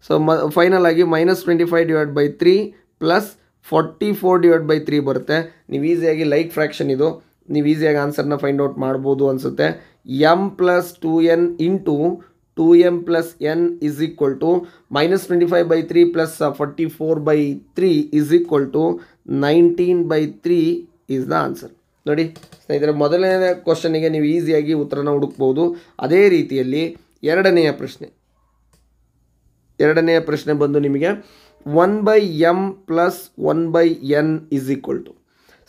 Speaker 1: So final ಆಗಿ -25 divide by 3 plus 44 divide by 3 ಬರುತ್ತೆ. ನೀವು ಈಸಿಯಾಗಿ ಲೈಕ್ ಫ್ರ್ಯಾಕ್ಷನ್ ಇದು, ನೀವು ಈಸಿಯಾಗಿ ಆನ್ಸರ್ನ ಫೈಂಡ್ ಔಟ್ ಮಾಡ್ಬೋದು ಅನಿಸುತ್ತೆ. m plus 2n into 2m plus n is equal to -25/3 plus 44/3 is equal to 19/3 is the answer. ನೋಡಿ ಸ್ನೇಹಿತರೆ, ಮೊದಲನೇ ಕ್ವಶನಿಗೆ ನೀವು ಈಸಿಯಾಗಿ ಉತ್ತರನ ಹುಡುಕ್ಬೋದು. ಅದೇ ರೀತಿಯಲ್ಲಿ ಎರಡನೆಯ ಪ್ರಶ್ನೆ ಬಂದು ನಿಮಗೆ 1/m plus 1/n is equal to,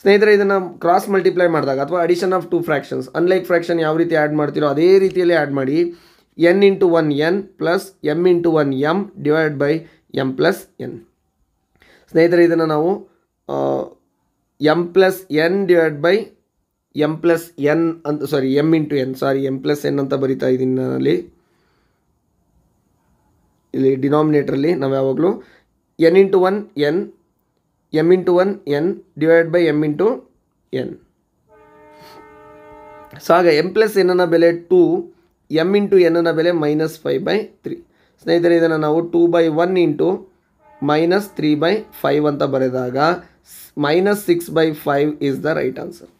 Speaker 1: ಸ್ನೇಹಿತರೆ ಇದನ್ನು ಕ್ರಾಸ್ ಮಲ್ಟಿಪ್ಲೈ ಮಾಡಿದಾಗ ಅಥವಾ addition of 2 fractions, unlike fraction ಯಾವ ರೀತಿ ಆ್ಯಡ್ ಮಾಡ್ತೀರೋ ಅದೇ ರೀತಿಯಲ್ಲಿ ಆ್ಯಡ್ ಮಾಡಿ. n into 1n plus m into 1m divide by m plus n. ಸ್ನೇಹಿತರೆ ಇದನ್ನು ನಾವು m plus n divide by m plus n ಅಂತ m into n m plus n ಅಂತ ಬರಿತಾ ಇದ್ದೀನಿ ನಾನಲ್ಲಿ. ಇಲ್ಲಿ ಡಿನಾಮಿನೇಟ್ರಲ್ಲಿ ನಾವು ಯಾವಾಗಲೂ n into 1 n, m into 1 n divide by m into n. So ಆಗ m ಪ್ಲಸ್ n ನ ಬೆಲೆ 2, m ಇಂಟು n ನ ಬೆಲೆ -5/3. ಸ್ನೇಹಿತರೆ ಇದನ್ನು ನಾವು 2/1 ಇಂಟು -3/5 ಅಂತ ಬರೆದಾಗ -6/5 ಈಸ್ ದ ರೈಟ್ ಆನ್ಸರ್.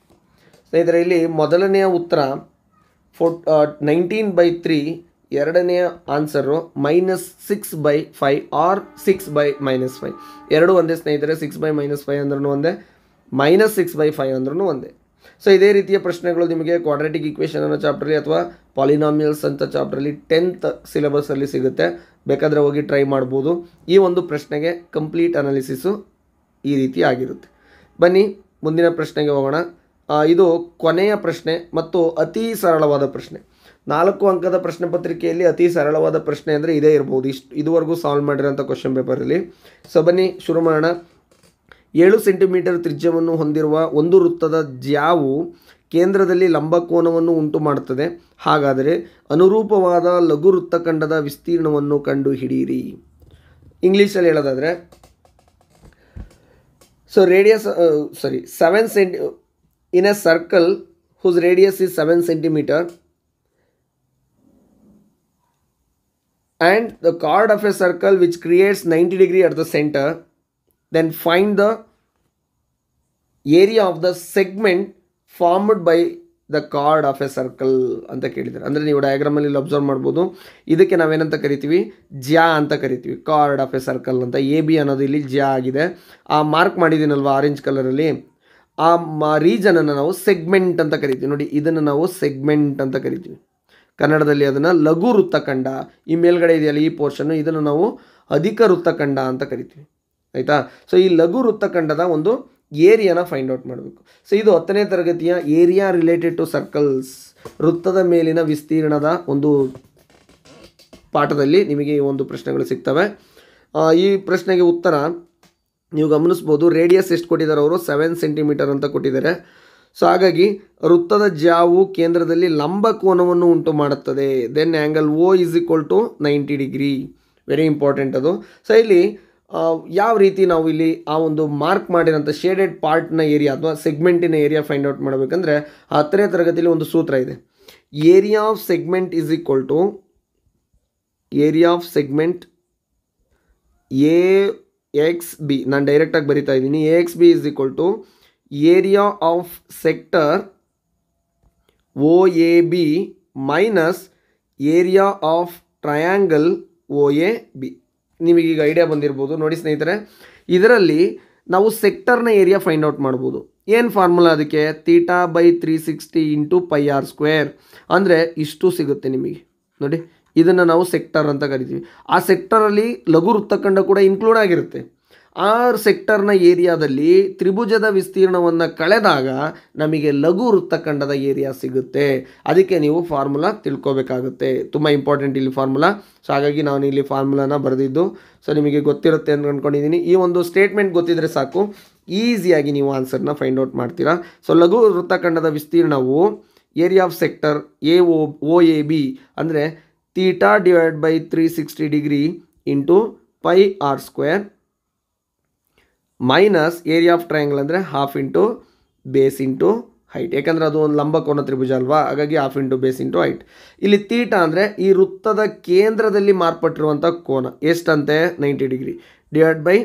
Speaker 1: ಸ್ನೇಹಿತರೆ ಇಲ್ಲಿ ಮೊದಲನೆಯ ಉತ್ತರ 19/3, ಎರಡನೆಯ ಆನ್ಸರು -6/5 ಆರ್ 6/-5. ಎರಡು ಒಂದೇ ಸ್ನೇಹಿತರೆ, 6/-5 ಅಂದ್ರೂ ಒಂದೇ, -6/5 ಅಂದ್ರೂ ಒಂದೇ. ಸೊ ಇದೇ ರೀತಿಯ ಪ್ರಶ್ನೆಗಳು ನಿಮಗೆ ಕ್ವಾಡ್ರಾಟಿಕ್ ಈಕ್ವೇಷನ್ ಅನ್ನೋ ಚಾಪ್ಟ್ರಲ್ಲಿ ಅಥವಾ ಪಾಲಿನಾಮಿಯಲ್ಸ್ ಅಂತ ಚಾಪ್ಟ್ರಲ್ಲಿ 10th ಸಿಲೆಬಸ್ಸಲ್ಲಿ ಸಿಗುತ್ತೆ. ಬೇಕಾದರೆ ಹೋಗಿ ಟ್ರೈ ಮಾಡ್ಬೋದು. ಈ ಒಂದು ಪ್ರಶ್ನೆಗೆ ಕಂಪ್ಲೀಟ್ ಅನಾಲಿಸಿಸು ಈ ರೀತಿ ಆಗಿರುತ್ತೆ. ಬನ್ನಿ ಮುಂದಿನ ಪ್ರಶ್ನೆಗೆ ಹೋಗೋಣ. ಇದು ಕೊನೆಯ ಪ್ರಶ್ನೆ ಮತ್ತು ಅತಿ ಸರಳವಾದ ಪ್ರಶ್ನೆ. 4 ಅಂಕದ ಪ್ರಶ್ನೆ ಪತ್ರಿಕೆಯಲ್ಲಿ ಅತಿ ಸರಳವಾದ ಪ್ರಶ್ನೆ ಅಂದರೆ ಇದೇ ಇರ್ಬೋದು, ಇದುವರೆಗೂ ಸಾಲ್ವ್ ಮಾಡಿರೋಂಥ ಕ್ವಶನ್ ಪೇಪರಲ್ಲಿ. ಸೊ ಬನ್ನಿ ಶುರು ಮಾಡೋಣ. 7 ಸೆಂಟಿಮೀಟರ್ ತ್ರಿಜ್ಯವನ್ನು ಹೊಂದಿರುವ ಒಂದು ವೃತ್ತದ ಜ್ಯಾವು ಕೇಂದ್ರದಲ್ಲಿ ಲಂಬಕೋನವನ್ನು ಉಂಟು ಮಾಡುತ್ತದೆ. ಹಾಗಾದರೆ ಅನುರೂಪವಾದ ಲಘು ವೃತ್ತಖಂಡದ ವಿಸ್ತೀರ್ಣವನ್ನು ಕಂಡುಹಿಡಿಯಿರಿ. ಇಂಗ್ಲೀಷಲ್ಲಿ ಹೇಳೋದಾದರೆ, so radius 7 cm in a circle whose radius is 7 centimeter and the chord of a circle which creates 90 degree at the center, then find the area of the segment formed by the chord of a circle ಅಂತ ಕೇಳಿದ್ದಾರೆ. ಅಂದರೆ ನೀವು ಡಯಾಗ್ರಾಮಲ್ಲಿ ಅಬ್ಸರ್ವ್ ಮಾಡ್ಬೋದು. ಇದಕ್ಕೆ ನಾವೇನಂತ ಕರಿತೀವಿ? ಜ್ಯಾ ಅಂತ ಕರಿತೀವಿ. ಕಾರ್ಡ್ ಆಫ್ ಎ ಸರ್ಕಲ್ ಅಂತ. AB ಅನ್ನೋದು ಇಲ್ಲಿ ಜ್ಯಾ ಆಗಿದೆ. ಆ ಮಾರ್ಕ್ ಮಾಡಿದ್ದೀನಲ್ವ ಆರೆಂಜ್ ಕಲರಲ್ಲಿ, ಆ ರೀಜನನ್ನು ನಾವು ಸೆಗ್ಮೆಂಟ್ ಅಂತ ಕರಿತೀವಿ. ನೋಡಿ ಇದನ್ನು ನಾವು ಸೆಗ್ಮೆಂಟ್ ಅಂತ ಕರಿತೀವಿ. ಕನ್ನಡದಲ್ಲಿ ಅದನ್ನು ಲಘು ವೃತ್ತಖಂಡ, ಈ ಮೇಲ್ಗಡೆ ಇದೆಯಲ್ಲ ಈ ಪೋರ್ಷನ್ನು, ಇದನ್ನು ನಾವು ಅಧಿಕ ವೃತ್ತಖಂಡ ಅಂತ ಕರಿತೀವಿ. ಆಯಿತಾ? ಸೊ ಈ ಲಘು ವೃತ್ತಖಂಡದ ಒಂದು ಏರಿಯಾನ ಫೈಂಡ್ ಔಟ್ ಮಾಡಬೇಕು. ಸೊ ಇದು 10ನೇ ತರಗತಿಯ ಏರಿಯಾ ರಿಲೇಟೆಡ್ ಟು ಸರ್ಕಲ್ಸ್, ವೃತ್ತದ ಮೇಲಿನ ವಿಸ್ತೀರ್ಣದ ಒಂದು ಪಾಠದಲ್ಲಿ ನಿಮಗೆ ಈ ಒಂದು ಪ್ರಶ್ನೆಗಳು ಸಿಗ್ತವೆ. ಈ ಪ್ರಶ್ನೆಗೆ ಉತ್ತರ ನೀವು ಗಮನಿಸ್ಬೋದು. ರೇಡಿಯಸ್ ಎಷ್ಟು ಕೊಟ್ಟಿದ್ದಾರೆ ಅವರು? 7 ಸೆಂಟಿಮೀಟರ್ ಅಂತ ಕೊಟ್ಟಿದ್ದಾರೆ. ಸೊ ಹಾಗಾಗಿ ವೃತ್ತದ ಜ್ಯಾವು ಕೇಂದ್ರದಲ್ಲಿ ಲಂಬ ಕೋನವನ್ನು ಉಂಟು ಮಾಡುತ್ತದೆ. Then angle O is equal to 90 degree. Very important ಅದು. ಸೊ ಇಲ್ಲಿ ಯಾವ ರೀತಿ ನಾವು ಇಲ್ಲಿ ಆ ಒಂದು ಮಾರ್ಕ್ ಮಾಡಿರೋಂಥ ಶೇಡೆಡ್ ಪಾರ್ಟ್ನ ಏರಿಯಾ ಅಥವಾ ಸೆಗ್ಮೆಂಟಿನ ಏರಿಯಾ ಫೈಂಡ್ ಔಟ್ ಮಾಡಬೇಕಂದ್ರೆ 10ನೇ ತರಗತಿಯಲ್ಲಿ ಒಂದು ಸೂತ್ರ ಇದೆ. Area of segment is equal to area of segment AXB. ನಾನು ಡೈರೆಕ್ಟಾಗಿ ಬರಿತಾ ಇದ್ದೀನಿ. AXB is equal to area of sector OAB minus area of triangle OAB. ನಿಮಗೀಗ ಐಡಿಯಾ ಬಂದಿರ್ಬೋದು. ನೋಡಿ ಸ್ನೇಹಿತರೆ, ಇದರಲ್ಲಿ ನಾವು ಸೆಕ್ಟರ್ನ ಏರಿಯಾ ಫೈಂಡ್ ಔಟ್ ಮಾಡ್ಬೋದು. ಏನು ಫಾರ್ಮುಲಾ ಅದಕ್ಕೆ? θ/360 × πr² ಅಂದರೆ ಇಷ್ಟು ಸಿಗುತ್ತೆ ನಿಮಗೆ. ನೋಡಿ ಇದನ್ನು ನಾವು ಸೆಕ್ಟರ್ ಅಂತ ಕರಿತೀವಿ. ಆ ಸೆಕ್ಟರಲ್ಲಿ ಲಘು ವೃತ್ತಖಂಡ ಕೂಡ ಇನ್ಕ್ಲೂಡ್ ಆಗಿರುತ್ತೆ. ಆ ಸೆಕ್ಟರ್ನ ಏರಿಯಾದಲ್ಲಿ ತ್ರಿಭುಜದ ವಿಸ್ತೀರ್ಣವನ್ನು ಕಳೆದಾಗ ನಮಗೆ ಲಘು ವೃತ್ತಖಂಡದ ಏರಿಯಾ ಸಿಗುತ್ತೆ. ಅದಕ್ಕೆ ನೀವು ಫಾರ್ಮುಲಾ ತಿಳ್ಕೊಬೇಕಾಗುತ್ತೆ. ತುಂಬ ಇಂಪಾರ್ಟೆಂಟ್ ಇಲ್ಲಿ ಫಾರ್ಮುಲಾ. ಸೊ ಹಾಗಾಗಿ ನಾನು ಇಲ್ಲಿ ಫಾರ್ಮುಲಾನ ಬರೆದಿದ್ದು ಸೊ ನಿಮಗೆ ಗೊತ್ತಿರುತ್ತೆ ಅಂತ ಅಂದ್ಕೊಂಡಿದ್ದೀನಿ. ಈ ಒಂದು ಸ್ಟೇಟ್ಮೆಂಟ್ ಗೊತ್ತಿದ್ರೆ ಸಾಕು, ಈಸಿಯಾಗಿ ನೀವು ಆನ್ಸರ್ನ ಫೈಂಡ್ ಔಟ್ ಮಾಡ್ತೀರಾ. ಸೊ ಲಘು ವೃತ್ತಖಂಡದ ವಿಸ್ತೀರ್ಣವು area of sector O A B ಅಂದರೆ theta divide by 360 degree into pi r square minus area of triangle ಅಂದರೆ half into base into height. ಯಾಕಂದರೆ ಅದು ಒಂದು ಲಂಬಕೋನ ತ್ರಿಭುಜ ಅಲ್ವಾ, ಹಾಗಾಗಿ half into base into height. ಇಲ್ಲಿ ತೀಟಾ ಅಂದರೆ ಈ ವೃತ್ತದ ಕೇಂದ್ರದಲ್ಲಿ ಮಾರ್ಪಟ್ಟಿರುವಂಥ ಕೋನ ಎಷ್ಟಂತೆ 90 ಡಿಗ್ರಿ ಡಿವೈಡ್ ಬೈ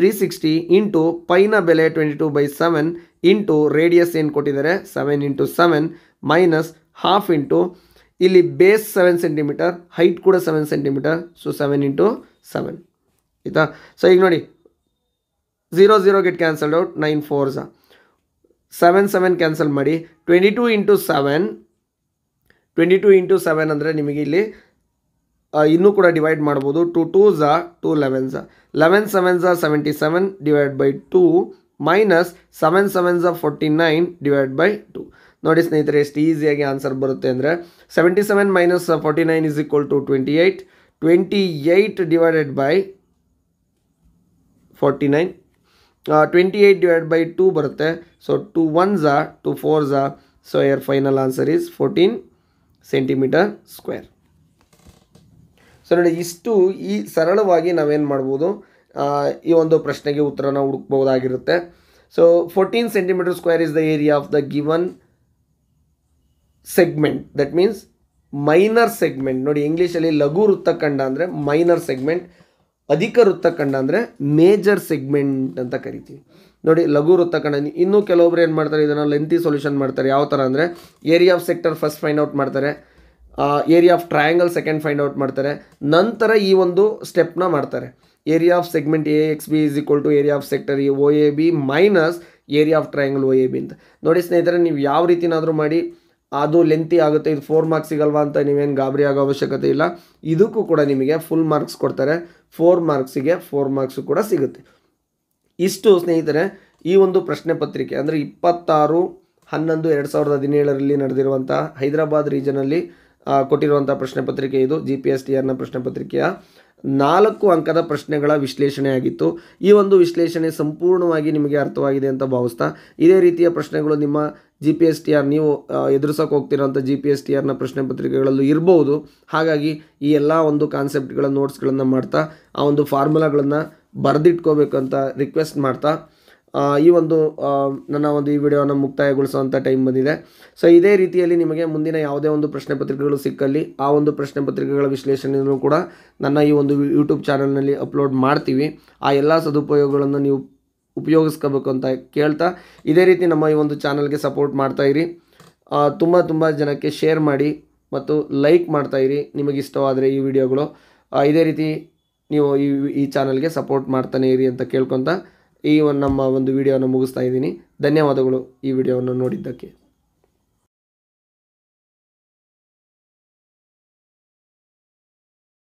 Speaker 1: 360 ಇಂಟು ಪೈನ ಬೆಲೆ 22/7 ಇಂಟು ರೇಡಿಯಸ್ ಏನು ಕೊಟ್ಟಿದ್ದಾರೆ 7 ಇಂಟು 7 ಮೈನಸ್ ಹಾಫ್ ಇಂಟು ಇಲ್ಲಿ ಬೇಸ್ 7 ಸೆಂಟಿಮೀಟರ್, ಹೈಟ್ ಕೂಡ 7 ಸೆಂಟಿಮೀಟರ್. ಸೊ 7 ಇಂಟು 7 ಆಯಿತಾ. ಸೊ ಈಗ ನೋಡಿ 0 get cancelled out, 9 4s 7 cancel ಮಾಡಿ 22 ಇಂಟು 7 ಅಂದರೆ ನಿಮಗೆ ಇಲ್ಲಿ ಇನ್ನೂ ಕೂಡ ಡಿವೈಡ್ ಮಾಡ್ಬೋದು. 2 2s 2 11s 11 7s 77 divide by 2 minus 7 7s 49 divide by 2. ನೋಡಿ ಸ್ನೇಹಿತರೆ ಎಷ್ಟು ಈಸಿಯಾಗಿ ಆನ್ಸರ್ ಬರುತ್ತೆ ಅಂದರೆ 77 minus 49 is equal to 28 divided by 49 28 divide by 2 ಬರುತ್ತೆ. So 2 1s 2 4s. So your final answer is 14 centimetre square. So ನೋಡಿ ಇಷ್ಟು ಈ ಸರಳವಾಗಿ ನಾವೇನು ಮಾಡ್ಬೋದು, ಈ ಒಂದು ಪ್ರಶ್ನೆಗೆ ಉತ್ತರನ ಹುಡುಕ್ಬೋದಾಗಿರುತ್ತೆ. So 14 centimetre square is the area of the given segment, that means minor segment. ನೋಡಿ ಇಂಗ್ಲೀಷಲ್ಲಿ ಲಘು ವೃತ್ತಖಂಡ ಅಂದರೆ ಮೈನರ್ ಸೆಗ್ಮೆಂಟ್, ಅಧಿಕ ವೃತ್ತಖಂಡ ಅಂದರೆ ಮೇಜರ್ ಸೆಗ್ಮೆಂಟ್ ಅಂತ ಕರಿತೀವಿ. ನೋಡಿ ಲಘು ವೃತ್ತಖಂಡ. ಇನ್ನೂ ಕೆಲವೊಬ್ರು ಏನು ಮಾಡ್ತಾರೆ, ಇದನ್ನು ಲೆಂತಿ ಸೊಲ್ಯೂಷನ್ ಮಾಡ್ತಾರೆ. ಯಾವ ಥರ ಅಂದರೆ area of sector first find out ಮಾಡ್ತಾರೆ, area of triangle second find out ಮಾಡ್ತಾರೆ, ನಂತರ ಈ ಒಂದು ಸ್ಟೆಪ್ನ ಮಾಡ್ತಾರೆ. Area of segment A X B is equal to area of sector O A B minus area of triangle O A B ಅಂತ. ನೋಡಿ ಸ್ನೇಹಿತರೆ, ನೀವು ಯಾವ ರೀತಿನಾದರೂ ಮಾಡಿ ಅದು ಲೆಂತಿ ಆಗುತ್ತೆ, ಇದು 4 ಮಾರ್ಕ್ಸ್ ಸಿಗಲ್ವಾ ಅಂತ ನೀವೇನು ಗಾಬರಿ ಆಗೋ ಅವಶ್ಯಕತೆ ಇಲ್ಲ. ಇದಕ್ಕೂ ಕೂಡ ನಿಮಗೆ ಫುಲ್ ಮಾರ್ಕ್ಸ್ ಕೊಡ್ತಾರೆ. 4 ಮಾರ್ಕ್ಸಿಗೆ 4 ಮಾರ್ಕ್ಸು ಕೂಡ ಸಿಗುತ್ತೆ. ಇಷ್ಟು ಸ್ನೇಹಿತರೆ ಈ ಒಂದು ಪ್ರಶ್ನೆ ಪತ್ರಿಕೆ ಅಂದರೆ 26/11/2017 ನಡೆದಿರುವಂಥ ಹೈದರಾಬಾದ್ ರೀಜನಲ್ಲಿ ಕೊಟ್ಟಿರುವಂಥ ಪ್ರಶ್ನೆ ಪತ್ರಿಕೆ. ಇದು GPSTRನ ಪ್ರಶ್ನೆ ಪತ್ರಿಕೆಯ 4 ಅಂಕದ ಪ್ರಶ್ನೆಗಳ ವಿಶ್ಲೇಷಣೆ ಆಗಿತ್ತು. ಈ ಒಂದು ವಿಶ್ಲೇಷಣೆ ಸಂಪೂರ್ಣವಾಗಿ ನಿಮಗೆ ಅರ್ಥವಾಗಿದೆ ಅಂತ ಭಾವಿಸ್ತಾ, ಇದೇ ರೀತಿಯ ಪ್ರಶ್ನೆಗಳು ನಿಮ್ಮ GPSTR ನೀವು ಎದುರಿಸೋಕೆ ಹೋಗ್ತಿರೋಂಥ GPSTRನ ಪ್ರಶ್ನೆ ಪತ್ರಿಕೆಗಳಲ್ಲೂ ಇರ್ಬೋದು. ಹಾಗಾಗಿ ಈ ಎಲ್ಲ ಒಂದು ಕಾನ್ಸೆಪ್ಟ್ಗಳ ನೋಟ್ಸ್ಗಳನ್ನು ಮಾಡ್ತಾ ಆ ಒಂದು ಫಾರ್ಮುಲಾಗಳನ್ನು ಬರೆದಿಟ್ಕೋಬೇಕು ಅಂತ ರಿಕ್ವೆಸ್ಟ್ ಮಾಡ್ತಾ ಈ ಒಂದು ನನ್ನ ಒಂದು ಈ ವಿಡಿಯೋನ ಮುಕ್ತಾಯಗೊಳಿಸುವಂಥ ಟೈಮ್ ಬಂದಿದೆ. ಸೊ ಇದೇ ರೀತಿಯಲ್ಲಿ ನಿಮಗೆ ಮುಂದಿನ ಯಾವುದೇ ಒಂದು ಪ್ರಶ್ನೆ ಪತ್ರಿಕೆಗಳು ಸಿಕ್ಕಲ್ಲಿ ಆ ಒಂದು ಪ್ರಶ್ನೆ ಪತ್ರಿಕೆಗಳ ವಿಶ್ಲೇಷಣೆಯನ್ನು ಕೂಡ ನನ್ನ ಈ ಒಂದು ಯೂಟ್ಯೂಬ್ ಚಾನಲ್ನಲ್ಲಿ ಅಪ್ಲೋಡ್ ಮಾಡ್ತೀವಿ. ಆ ಎಲ್ಲ ಸದುಪಯೋಗಗಳನ್ನು ನೀವು ಉಪಯೋಗಿಸ್ಕೋಬೇಕು ಅಂತ ಕೇಳ್ತಾ, ಇದೇ ರೀತಿ ನಮ್ಮ ಈ ಒಂದು ಚಾನಲ್ಗೆ ಸಪೋರ್ಟ್ ಮಾಡ್ತಾಯಿರಿ. ತುಂಬ ಜನಕ್ಕೆ ಶೇರ್ ಮಾಡಿ ಮತ್ತು ಲೈಕ್ ಮಾಡ್ತಾಯಿರಿ ನಿಮಗೆ ಇಷ್ಟವಾದರೆ ಈ ವಿಡಿಯೋಗಳು. ಇದೇ ರೀತಿ ನೀವು ಈ ಚಾನಲ್ಗೆ ಸಪೋರ್ಟ್ ಮಾಡ್ತಾನೆ ಇರಿ ಅಂತ ಕೇಳ್ಕೊತ ಈ ನಮ್ಮ ಒಂದು ವಿಡಿಯೋನ ಮುಗಿಸ್ತಾ ಇದ್ದೀನಿ. ಧನ್ಯವಾದಗಳು ಈ ವಿಡಿಯೋವನ್ನು ನೋಡಿದ್ದಕ್ಕೆ.